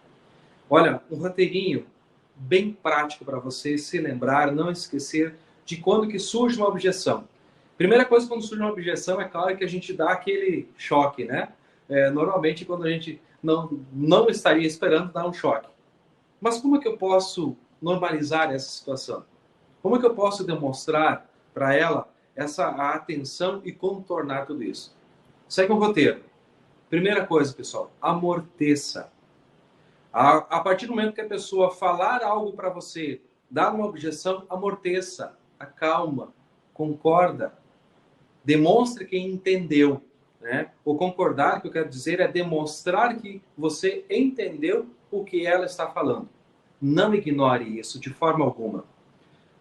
Olha, um roteirinho bem prático para você se lembrar, não esquecer de quando que surge uma objeção. Primeira coisa, quando surge uma objeção, é claro que a gente dá aquele choque, né? Normalmente, quando a gente não estaria esperando, dá um choque. Mas como é que eu posso normalizar essa situação? Como é que eu posso demonstrar para ela essa atenção e contornar tudo isso? Segue um roteiro. Primeira coisa, pessoal, amorteça. A partir do momento que a pessoa falar algo para você, dar uma objeção, amorteça, acalma, concorda, demonstre que entendeu. Né? O concordar, que eu quero dizer, é demonstrar que você entendeu o que ela está falando. Não ignore isso de forma alguma.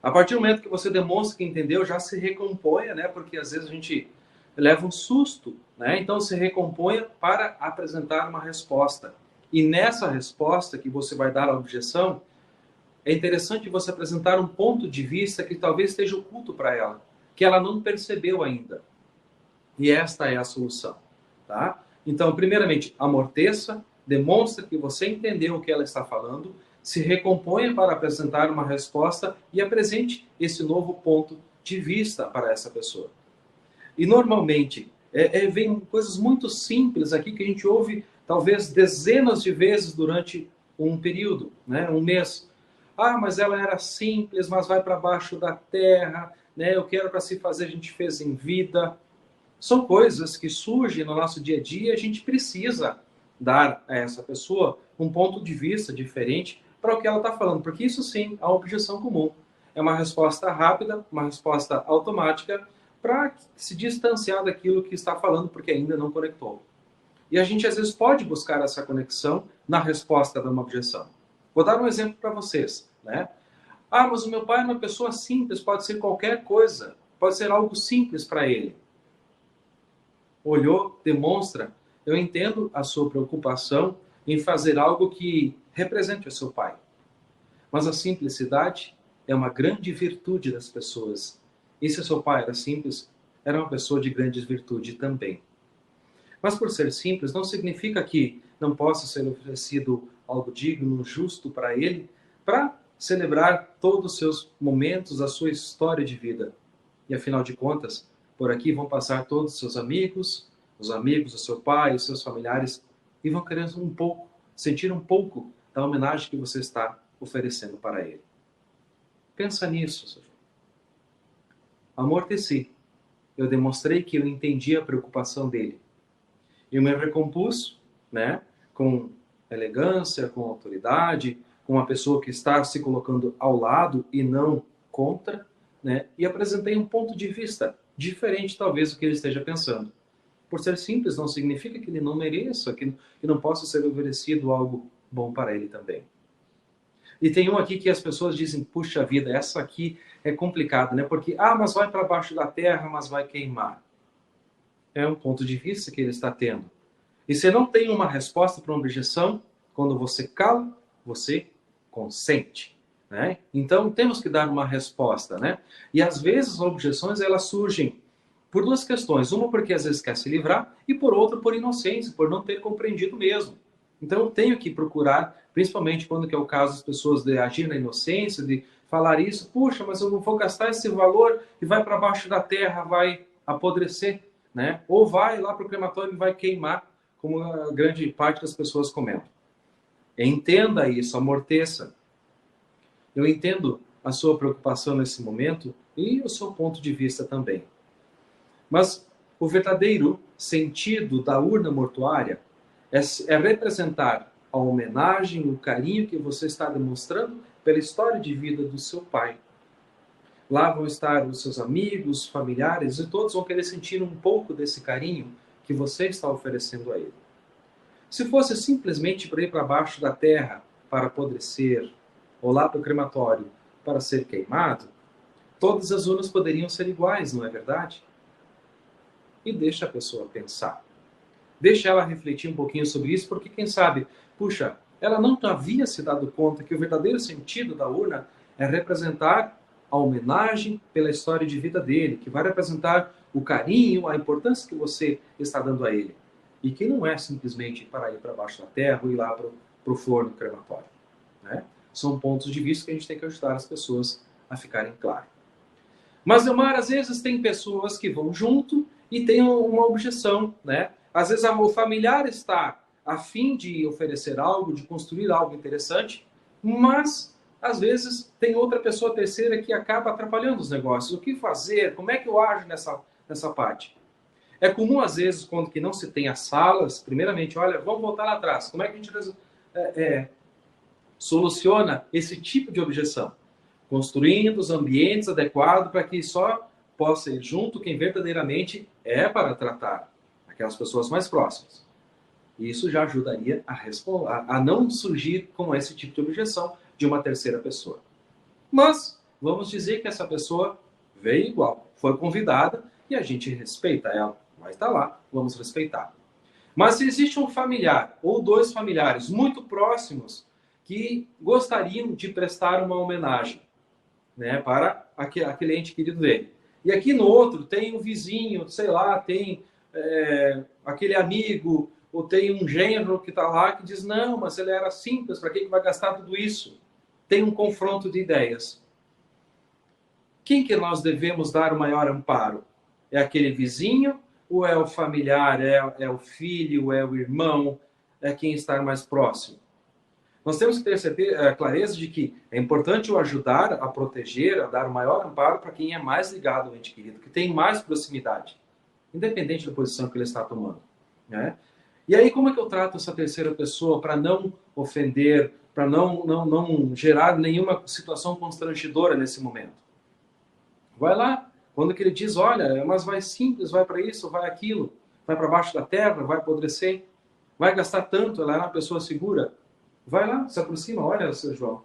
A partir do momento que você demonstra que entendeu, já se recomponha, né? Porque às vezes a gente leva um susto, né? Então se recomponha para apresentar uma resposta. E nessa resposta que você vai dar à objeção, é interessante você apresentar um ponto de vista que talvez esteja oculto para ela, que ela não percebeu ainda. E esta é a solução, tá? Então, primeiramente, amorteça, demonstre que você entendeu o que ela está falando, se recomponha para apresentar uma resposta e apresente esse novo ponto de vista para essa pessoa. E normalmente, vem coisas muito simples aqui que a gente ouve talvez dezenas de vezes durante um período, né? Um mês. Ah, mas ela era simples, mas vai para baixo da terra, né? Eu quero para se fazer, a gente fez em vida. São coisas que surgem no nosso dia a dia e a gente precisa dar a essa pessoa um ponto de vista diferente para o que ela está falando, porque isso sim é uma objeção comum. É uma resposta rápida, uma resposta automática para se distanciar daquilo que está falando, porque ainda não conectou. E a gente às vezes pode buscar essa conexão na resposta de uma objeção. Vou dar um exemplo para vocês, né? Ah, mas o meu pai é uma pessoa simples, pode ser qualquer coisa, pode ser algo simples para ele. Olhou, demonstra, eu entendo a sua preocupação em fazer algo que represente o seu pai. Mas a simplicidade é uma grande virtude das pessoas. E se o seu pai era simples, era uma pessoa de grande virtude também. Mas por ser simples, não significa que não possa ser oferecido algo digno, justo para ele, para celebrar todos os seus momentos, a sua história de vida. E afinal de contas, por aqui vão passar todos os seus amigos, os amigos do seu pai, os seus familiares, e vão querer um pouco, sentir um pouco da homenagem que você está oferecendo para ele. Pensa nisso, seu João. Amorteci. Eu demonstrei que eu entendi a preocupação dele. E eu me recompus, né, com elegância, com autoridade, com uma pessoa que está se colocando ao lado e não contra, né, e apresentei um ponto de vista diferente, talvez, do que ele esteja pensando. Por ser simples, não significa que ele não mereça, que não possa ser oferecido algo bom para ele também. E tem um aqui que as pessoas dizem, puxa vida, essa aqui é complicada, né? Porque, mas vai para baixo da terra, mas vai queimar. É um ponto de vista que ele está tendo. E se não tem uma resposta para uma objeção, quando você cala, você consente, né? Então, temos que dar uma resposta, né? E às vezes as objeções, elas surgem por duas questões. Uma porque às vezes quer se livrar e por outra por inocência, por não ter compreendido mesmo. Então eu tenho que procurar, principalmente quando que é o caso das pessoas de agir na inocência, de falar isso, puxa, mas eu não vou gastar esse valor e vai para baixo da terra, vai apodrecer, né? Ou vai lá para o crematório e vai queimar, como a grande parte das pessoas comentam. Entenda isso, amorteça. Eu entendo a sua preocupação nesse momento e o seu ponto de vista também. Mas o verdadeiro sentido da urna mortuária é representar a homenagem, o carinho que você está demonstrando pela história de vida do seu pai. Lá vão estar os seus amigos, familiares, e todos vão querer sentir um pouco desse carinho que você está oferecendo a ele. Se fosse simplesmente para ir para baixo da terra para apodrecer, ou lá para o crematório para ser queimado, todas as urnas poderiam ser iguais, não é verdade? E deixa a pessoa pensar. Deixa ela refletir um pouquinho sobre isso, porque quem sabe, puxa, ela não havia se dado conta que o verdadeiro sentido da urna é representar a homenagem pela história de vida dele, que vai representar o carinho, a importância que você está dando a ele. E que não é simplesmente para ir para baixo da terra ou ir lá para o forno crematório, né? São pontos de vista que a gente tem que ajudar as pessoas a ficarem claras. Mas, Delmar, às vezes tem pessoas que vão junto e tem uma objeção, né? Às vezes o familiar está a fim de oferecer algo, de construir algo interessante, mas às vezes tem outra pessoa terceira que acaba atrapalhando os negócios. O que fazer? Como é que eu ajo nessa parte? É comum, às vezes, quando que não se tem as salas, primeiramente, olha, vamos voltar lá atrás. Como é que a gente soluciona esse tipo de objeção? Construindo os ambientes adequados para que só possa ir junto quem verdadeiramente é para tratar aquelas pessoas mais próximas. Isso já ajudaria a não surgir com esse tipo de objeção de uma terceira pessoa. Mas vamos dizer que essa pessoa veio igual, foi convidada e a gente respeita ela, mas está lá, vamos respeitar. Mas se existe um familiar ou dois familiares muito próximos que gostariam de prestar uma homenagem, né, para aquele ente querido dele. E aqui no outro tem um vizinho, sei lá, tem aquele amigo, ou tem um genro que está lá que diz, não, mas ele era simples, para que vai gastar tudo isso? Tem um confronto de ideias. Quem que nós devemos dar o maior amparo? É aquele vizinho, ou é o familiar, é o filho, é o irmão, é quem está mais próximo? Nós temos que ter clareza de que é importante o ajudar a proteger, a dar o maior amparo para quem é mais ligado ao ente querido, que tem mais proximidade. independente da posição que ele está tomando, né? E aí, como é que eu trato essa terceira pessoa para não ofender, para não gerar nenhuma situação constrangedora nesse momento? Vai lá, quando que ele diz, olha, mas vai simples, vai para isso, vai aquilo, vai para baixo da terra, vai apodrecer, vai gastar tanto, ela é uma pessoa segura. Vai lá, se aproxima, olha, seu João,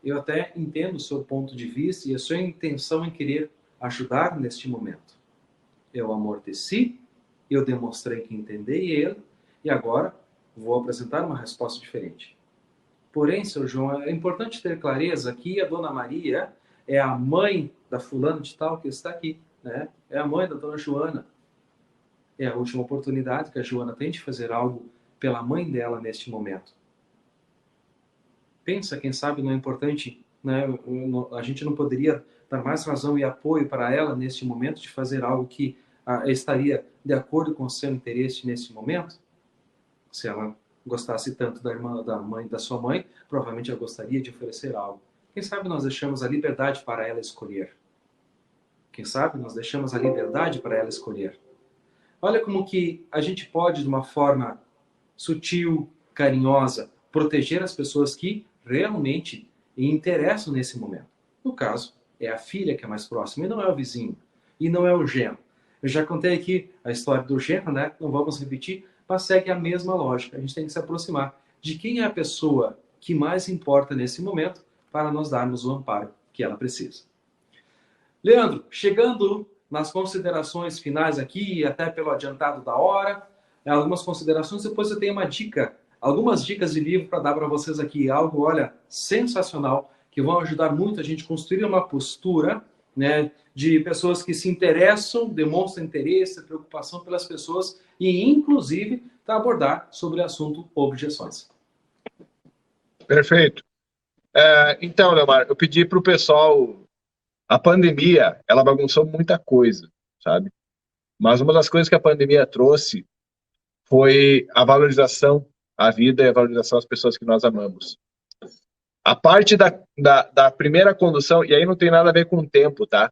eu até entendo o seu ponto de vista e a sua intenção em querer ajudar neste momento. Eu amorteci, eu demonstrei que entendi ele, e agora vou apresentar uma resposta diferente. Porém, seu João, é importante ter clareza que a Dona Maria é a mãe da fulana de tal que está aqui, né? É a mãe da Dona Joana. É a última oportunidade que a Joana tem de fazer algo pela mãe dela neste momento. Pensa, quem sabe não é importante, né? A gente não poderia dar mais razão e apoio para ela neste momento de fazer algo que estaria de acordo com o seu interesse nesse momento? Se ela gostasse tanto da irmã, da mãe, da sua mãe, provavelmente ela gostaria de oferecer algo. Quem sabe nós deixamos a liberdade para ela escolher. Quem sabe nós deixamos a liberdade para ela escolher. Olha como que a gente pode, de uma forma sutil, carinhosa, proteger as pessoas que realmente interessam nesse momento. No caso, é a filha que é mais próxima e não é o vizinho. E não é o genro. Eu já contei aqui a história do genro, né? Não vamos repetir, mas segue a mesma lógica. A gente tem que se aproximar de quem é a pessoa que mais importa nesse momento para nós darmos o amparo que ela precisa. Leandro, chegando nas considerações finais aqui, até pelo adiantado da hora, algumas considerações, depois eu tenho uma dica, algumas dicas de livro para dar para vocês aqui, algo, olha, sensacional, que vão ajudar muito a gente a construir uma postura, né, de pessoas que se interessam, demonstram interesse, preocupação pelas pessoas e, inclusive, para abordar sobre o assunto objeções. Perfeito. Então, Leomar, eu pedi para o pessoal, a pandemia, ela bagunçou muita coisa, sabe? Mas uma das coisas que a pandemia trouxe foi a valorização à vida e a valorização às pessoas que nós amamos. A parte da primeira condução, e aí não tem nada a ver com o tempo, tá?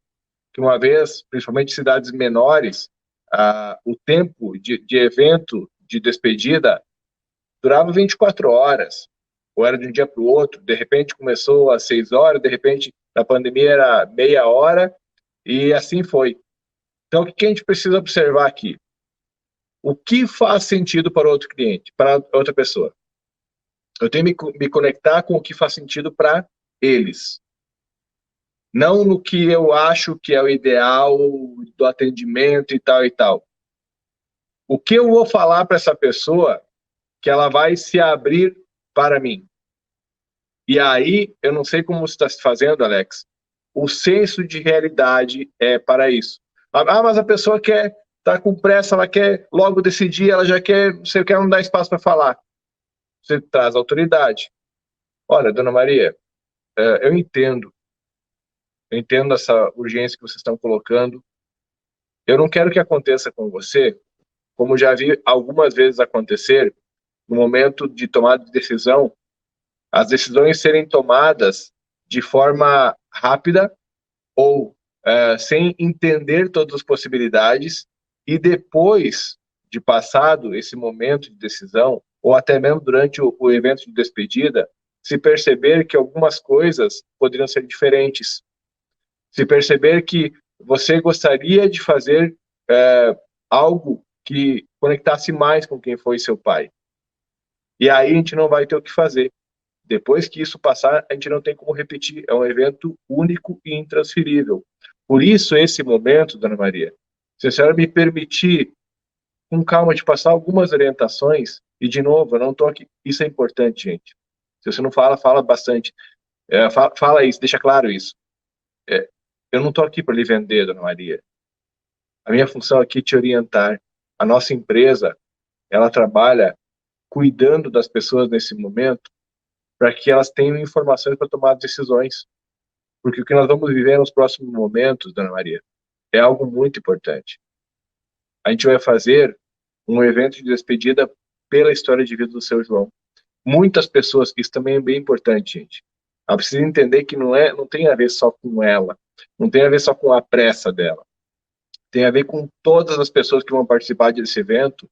Que uma vez, principalmente em cidades menores, o tempo de evento de despedida durava 24 horas, ou era de um dia para o outro, de repente começou às 6 horas, de repente na pandemia era meia hora, e assim foi. Então, o que a gente precisa observar aqui? O que faz sentido para outro cliente, para outra pessoa? Eu tenho que me conectar com o que faz sentido para eles. Não no que eu acho que é o ideal do atendimento e tal e tal. O que eu vou falar para essa pessoa que ela vai se abrir para mim? E aí, eu não sei como você está se fazendo, Alex, o senso de realidade é para isso. Mas a pessoa quer, tá com pressa, ela quer logo decidir, ela já quer, você quer não dar espaço para falar. Você traz autoridade. Olha, dona Maria, eu entendo essa urgência que vocês estão colocando. Eu não quero que aconteça com você, como já vi algumas vezes acontecer, no momento de tomada de decisão, as decisões serem tomadas de forma rápida ou sem entender todas as possibilidades, e depois de passado esse momento de decisão, ou até mesmo durante o evento de despedida, se perceber que algumas coisas poderiam ser diferentes, se perceber que você gostaria de fazer algo que conectasse mais com quem foi seu pai. E aí a gente não vai ter o que fazer. Depois que isso passar, a gente não tem como repetir. É um evento único e intransferível. Por isso, esse momento, dona Maria, se a senhora me permitir, com calma, de passar algumas orientações, e de novo, eu não estou aqui. Isso é importante, gente. Se você não fala, fala bastante. Fala isso, deixa claro isso. Eu não estou aqui para lhe vender, dona Maria. A minha função aqui é te orientar. A nossa empresa, ela trabalha cuidando das pessoas nesse momento para que elas tenham informações para tomar decisões. Porque o que nós vamos viver nos próximos momentos, dona Maria, é algo muito importante. A gente vai fazer um evento de despedida pela história de vida do seu João. Muitas pessoas, isso também é bem importante, gente. Ela precisa entender que não tem a ver só com ela, não tem a ver só com a pressa dela. tem a ver com todas as pessoas que vão participar desse evento,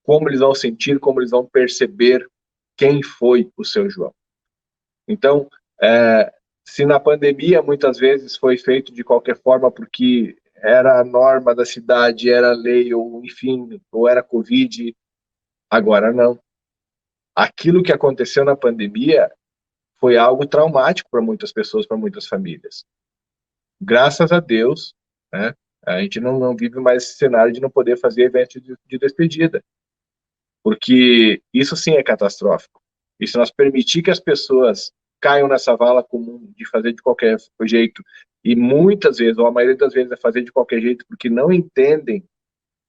como eles vão sentir, como eles vão perceber quem foi o seu João. Então, se na pandemia muitas vezes foi feito de qualquer forma porque era a norma da cidade, era lei, ou enfim, ou era Covid, agora não. Aquilo que aconteceu na pandemia foi algo traumático para muitas pessoas, para muitas famílias. Graças a Deus, né, a gente não vive mais esse cenário de não poder fazer eventos de despedida, porque isso sim é catastrófico. E se nós permitir que as pessoas caiam nessa vala comum de fazer de qualquer jeito, e muitas vezes, ou a maioria das vezes, é fazer de qualquer jeito porque não entendem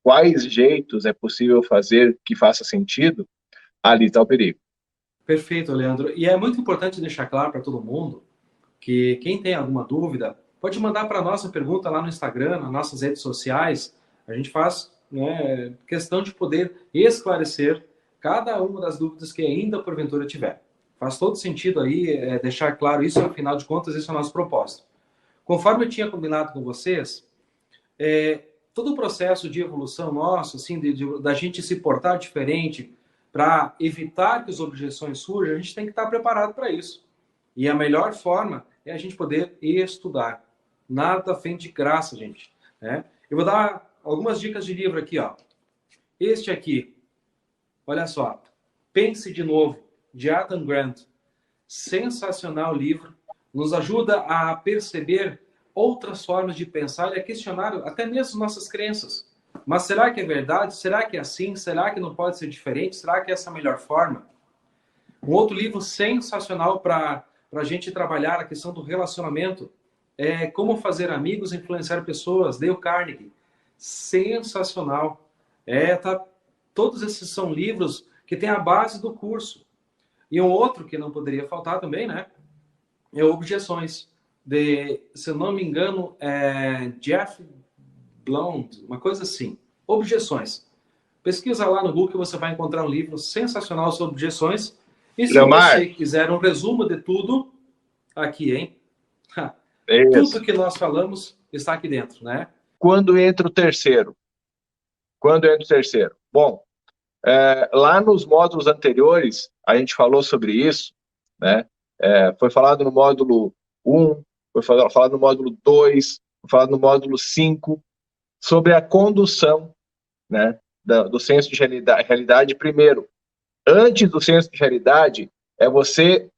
quais jeitos é possível fazer que faça sentido, ali está o perigo. Perfeito, Leandro. E é muito importante deixar claro para todo mundo que quem tem alguma dúvida pode mandar para a nossa pergunta lá no Instagram, nas nossas redes sociais. A gente faz, né, questão de poder esclarecer cada uma das dúvidas que ainda porventura tiver. Faz todo sentido aí deixar claro isso, afinal de contas, isso é o nosso propósito. Conforme eu tinha combinado com vocês, todo o processo de evolução nosso, assim, da gente se portar diferente para evitar que as objeções surjam, a gente tem que estar preparado para isso. E a melhor forma é a gente poder estudar. Nada feito de graça, gente. Né? Eu vou dar algumas dicas de livro aqui. Ó. Este aqui, olha só. Pense de Novo, de Adam Grant. Sensacional livro. Nos ajuda a perceber outras formas de pensar e a questionar até mesmo nossas crenças. Mas será que é verdade? Será que é assim? Será que não pode ser diferente? Será que é essa a melhor forma? Um outro livro sensacional para a gente trabalhar a questão do relacionamento é Como Fazer Amigos e Influenciar Pessoas, Dale Carnegie. Sensacional. Todos esses são livros que têm a base do curso. E um outro que não poderia faltar também, né? É Objeções, se eu não me engano, Jeff Blond, uma coisa assim. Objeções. Pesquisa lá no Google que você vai encontrar um livro sensacional sobre objeções. E se Leomar, você quiser um resumo de tudo, aqui, hein? isso. Tudo que nós falamos está aqui dentro, né? Quando entra o terceiro? Quando entra o terceiro? Bom, lá nos módulos anteriores, a gente falou sobre isso, né? Foi falado no módulo 1, foi falado no módulo 2, foi falado no módulo 5, sobre a condução, né, do senso de realidade. Primeiro, antes do senso de realidade, é você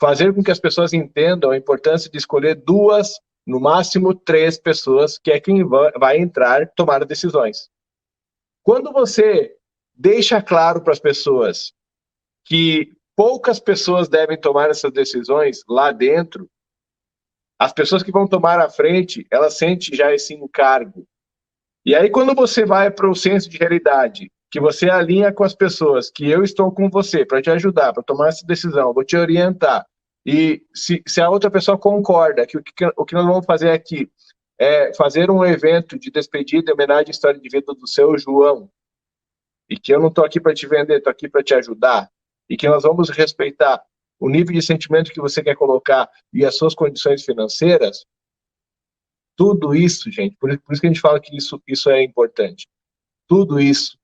fazer com que as pessoas entendam a importância de escolher 2, no máximo 3 pessoas, que é quem vai entrar tomar decisões. Quando você deixa claro para as pessoas que poucas pessoas devem tomar essas decisões lá dentro, as pessoas que vão tomar à frente, elas sentem já esse encargo. E aí, quando você vai para o senso de realidade, que você alinha com as pessoas, que eu estou com você para te ajudar, para tomar essa decisão, vou te orientar, e se a outra pessoa concorda que o que nós vamos fazer aqui é fazer um evento de despedida em homenagem à história de vida do seu João, e que eu não estou aqui para te vender, estou aqui para te ajudar, e que nós vamos respeitar o nível de sentimento que você quer colocar e as suas condições financeiras, tudo isso, gente, por isso que a gente fala que isso é importante. Tudo isso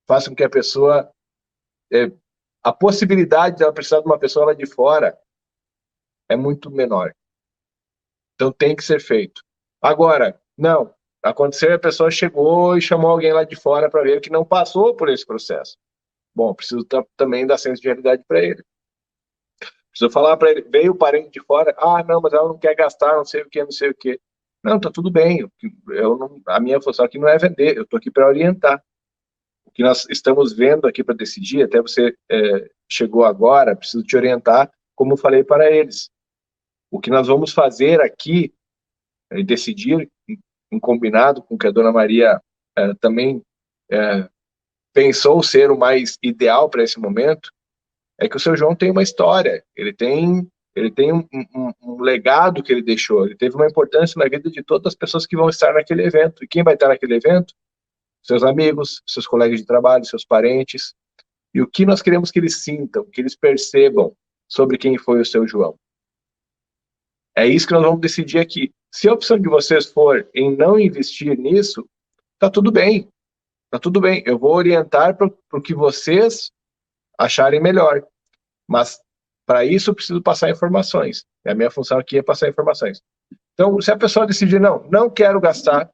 faz com que a pessoa, a possibilidade de ela precisar de uma pessoa lá de fora é muito menor. Então tem que ser feito. Agora, não, aconteceu, a pessoa chegou e chamou alguém lá de fora para ver que não passou por esse processo. Bom, preciso também dar senso de realidade para ele. Preciso falar para ele, veio o parente de fora, não, mas ela não quer gastar, não sei o que, não sei o que. Não, tá tudo bem, a minha função aqui não é vender, eu estou aqui para orientar. O que nós estamos vendo aqui para decidir, até você chegou agora, preciso te orientar, como eu falei para eles. O que nós vamos fazer aqui, decidir, em combinado com o que a Dona Maria também pensou ser o mais ideal para esse momento, é que o seu João tem uma história, ele tem um legado que ele deixou, ele teve uma importância na vida de todas as pessoas que vão estar naquele evento. E quem vai estar naquele evento? Seus amigos, seus colegas de trabalho, seus parentes. E o que nós queremos que eles sintam, que eles percebam sobre quem foi o seu João. É isso que nós vamos decidir aqui. Se a opção de vocês for em não investir nisso, tá tudo bem. Tá tudo bem. Eu vou orientar para o que vocês acharem melhor. Mas para isso eu preciso passar informações. A minha função aqui é passar informações. Então, se a pessoa decidir, não quero gastar,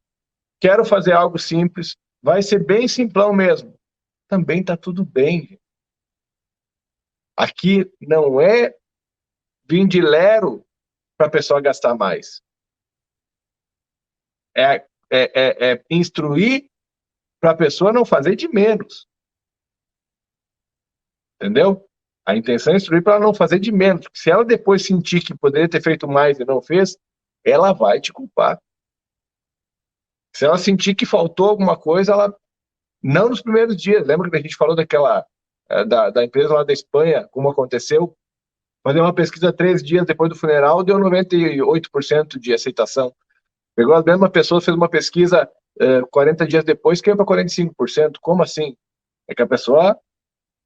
quero fazer algo simples, vai ser bem simplão mesmo, também tá tudo bem. Aqui não é vir de lero para a pessoa gastar mais. É instruir para a pessoa não fazer de menos. Entendeu? A intenção é instruir para ela não fazer de menos. Porque se ela depois sentir que poderia ter feito mais e não fez, ela vai te culpar. Se ela sentir que faltou alguma coisa, ela não nos primeiros dias. Lembra que a gente falou daquela da empresa lá da Espanha, como aconteceu? Fazer uma pesquisa 3 dias depois do funeral, deu 98% de aceitação. Pegou a mesma pessoa, fez uma pesquisa 40 dias depois, caiu para 45%. Como assim? É que a pessoa,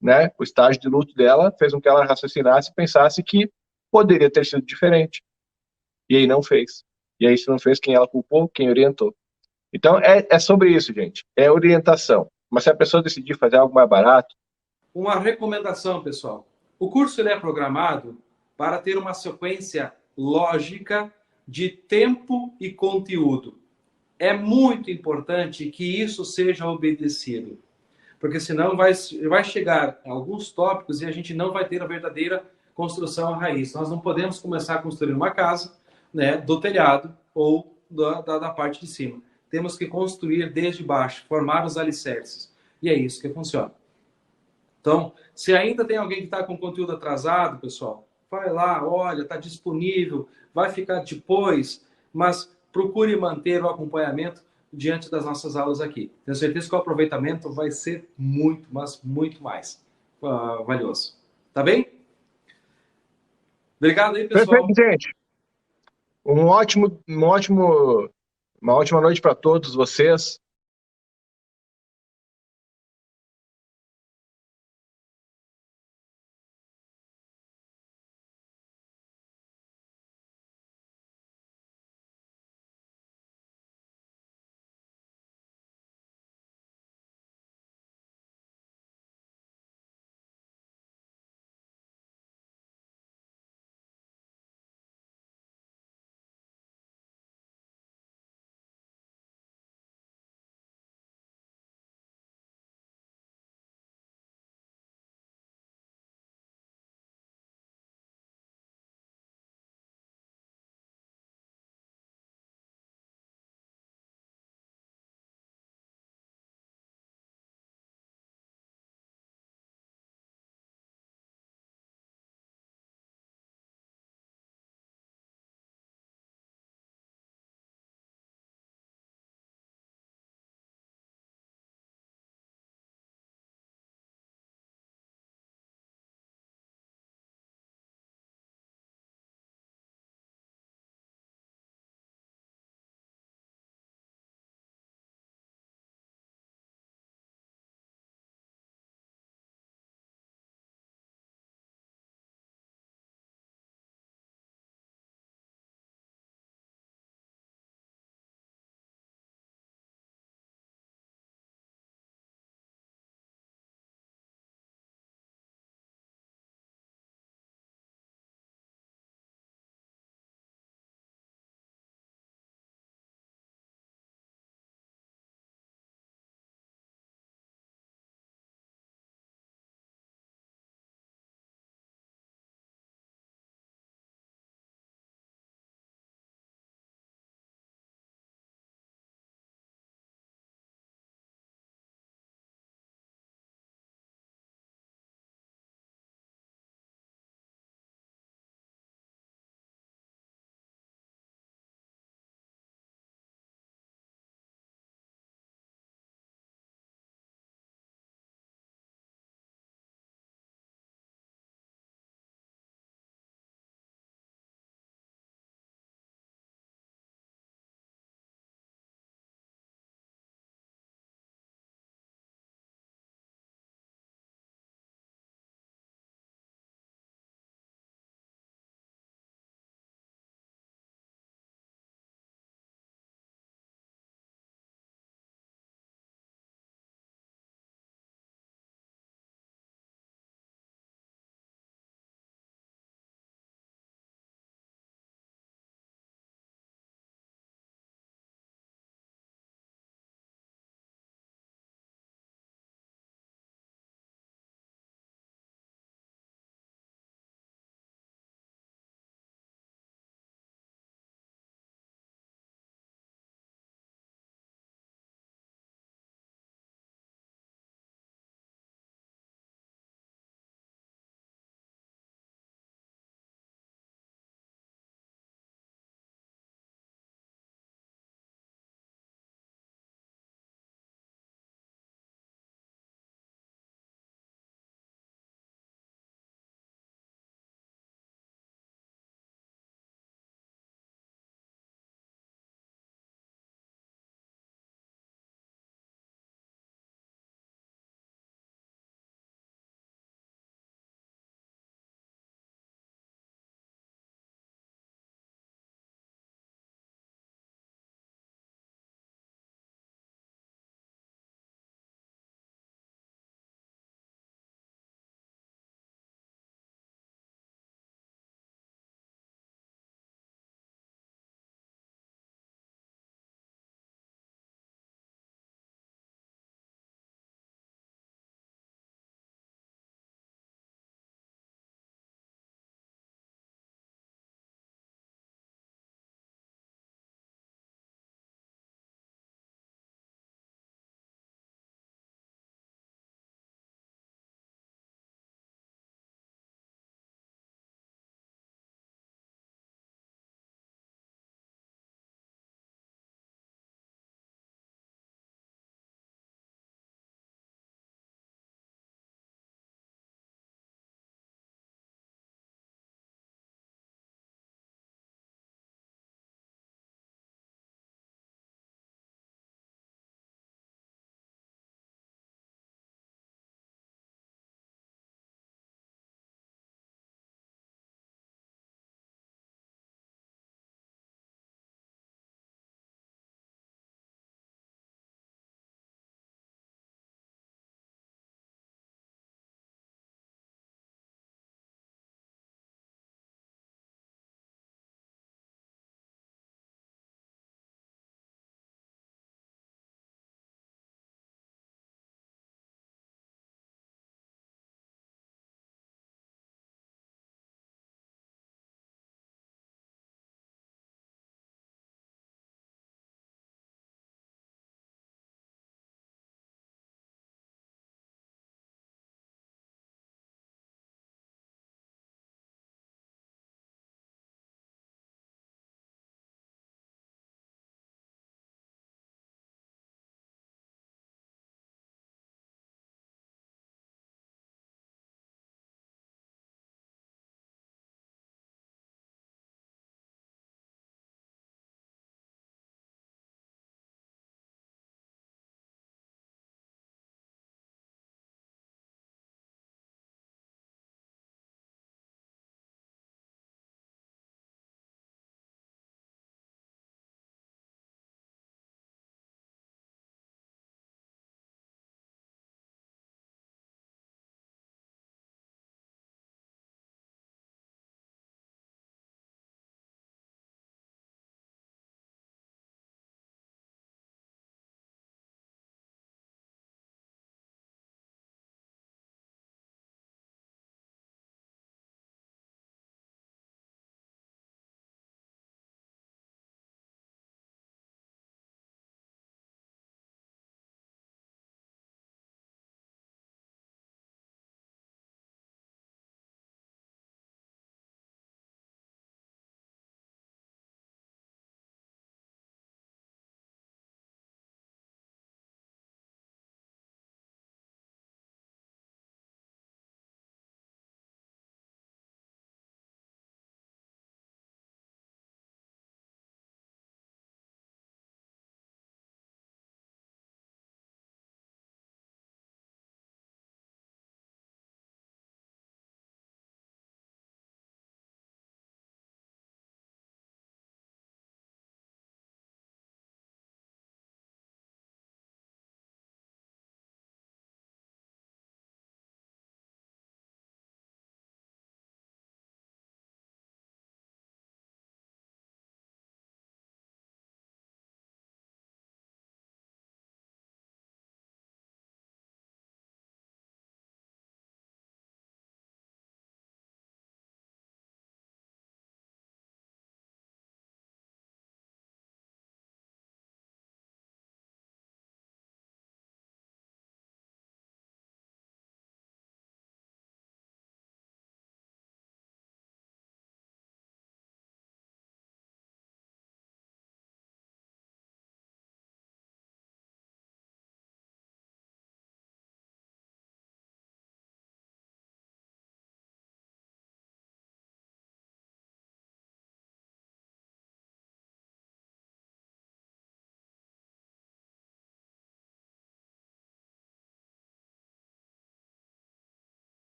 né, o estágio de luto dela fez com que ela raciocinasse e pensasse que poderia ter sido diferente. E aí não fez. E aí se não fez, quem ela culpou? Quem orientou. Então é sobre isso, gente. É orientação. Mas se a pessoa decidir fazer algo mais barato... Uma recomendação, pessoal. O curso ele é programado para ter uma sequência lógica de tempo e conteúdo. É muito importante que isso seja obedecido, porque senão vai chegar a alguns tópicos e a gente não vai ter a verdadeira construção à raiz. Nós não podemos começar a construir uma casa, né, do telhado ou da parte de cima. Temos que construir desde baixo, formar os alicerces. E é isso que funciona. Então, se ainda tem alguém que está com conteúdo atrasado, pessoal, vai lá, olha, está disponível, vai ficar depois, mas procure manter o acompanhamento diante das nossas aulas aqui. Tenho certeza que o aproveitamento vai ser muito, mas muito mais valioso. Tá bem? Obrigado aí, pessoal. Perfeito, gente. Uma ótima noite para todos vocês.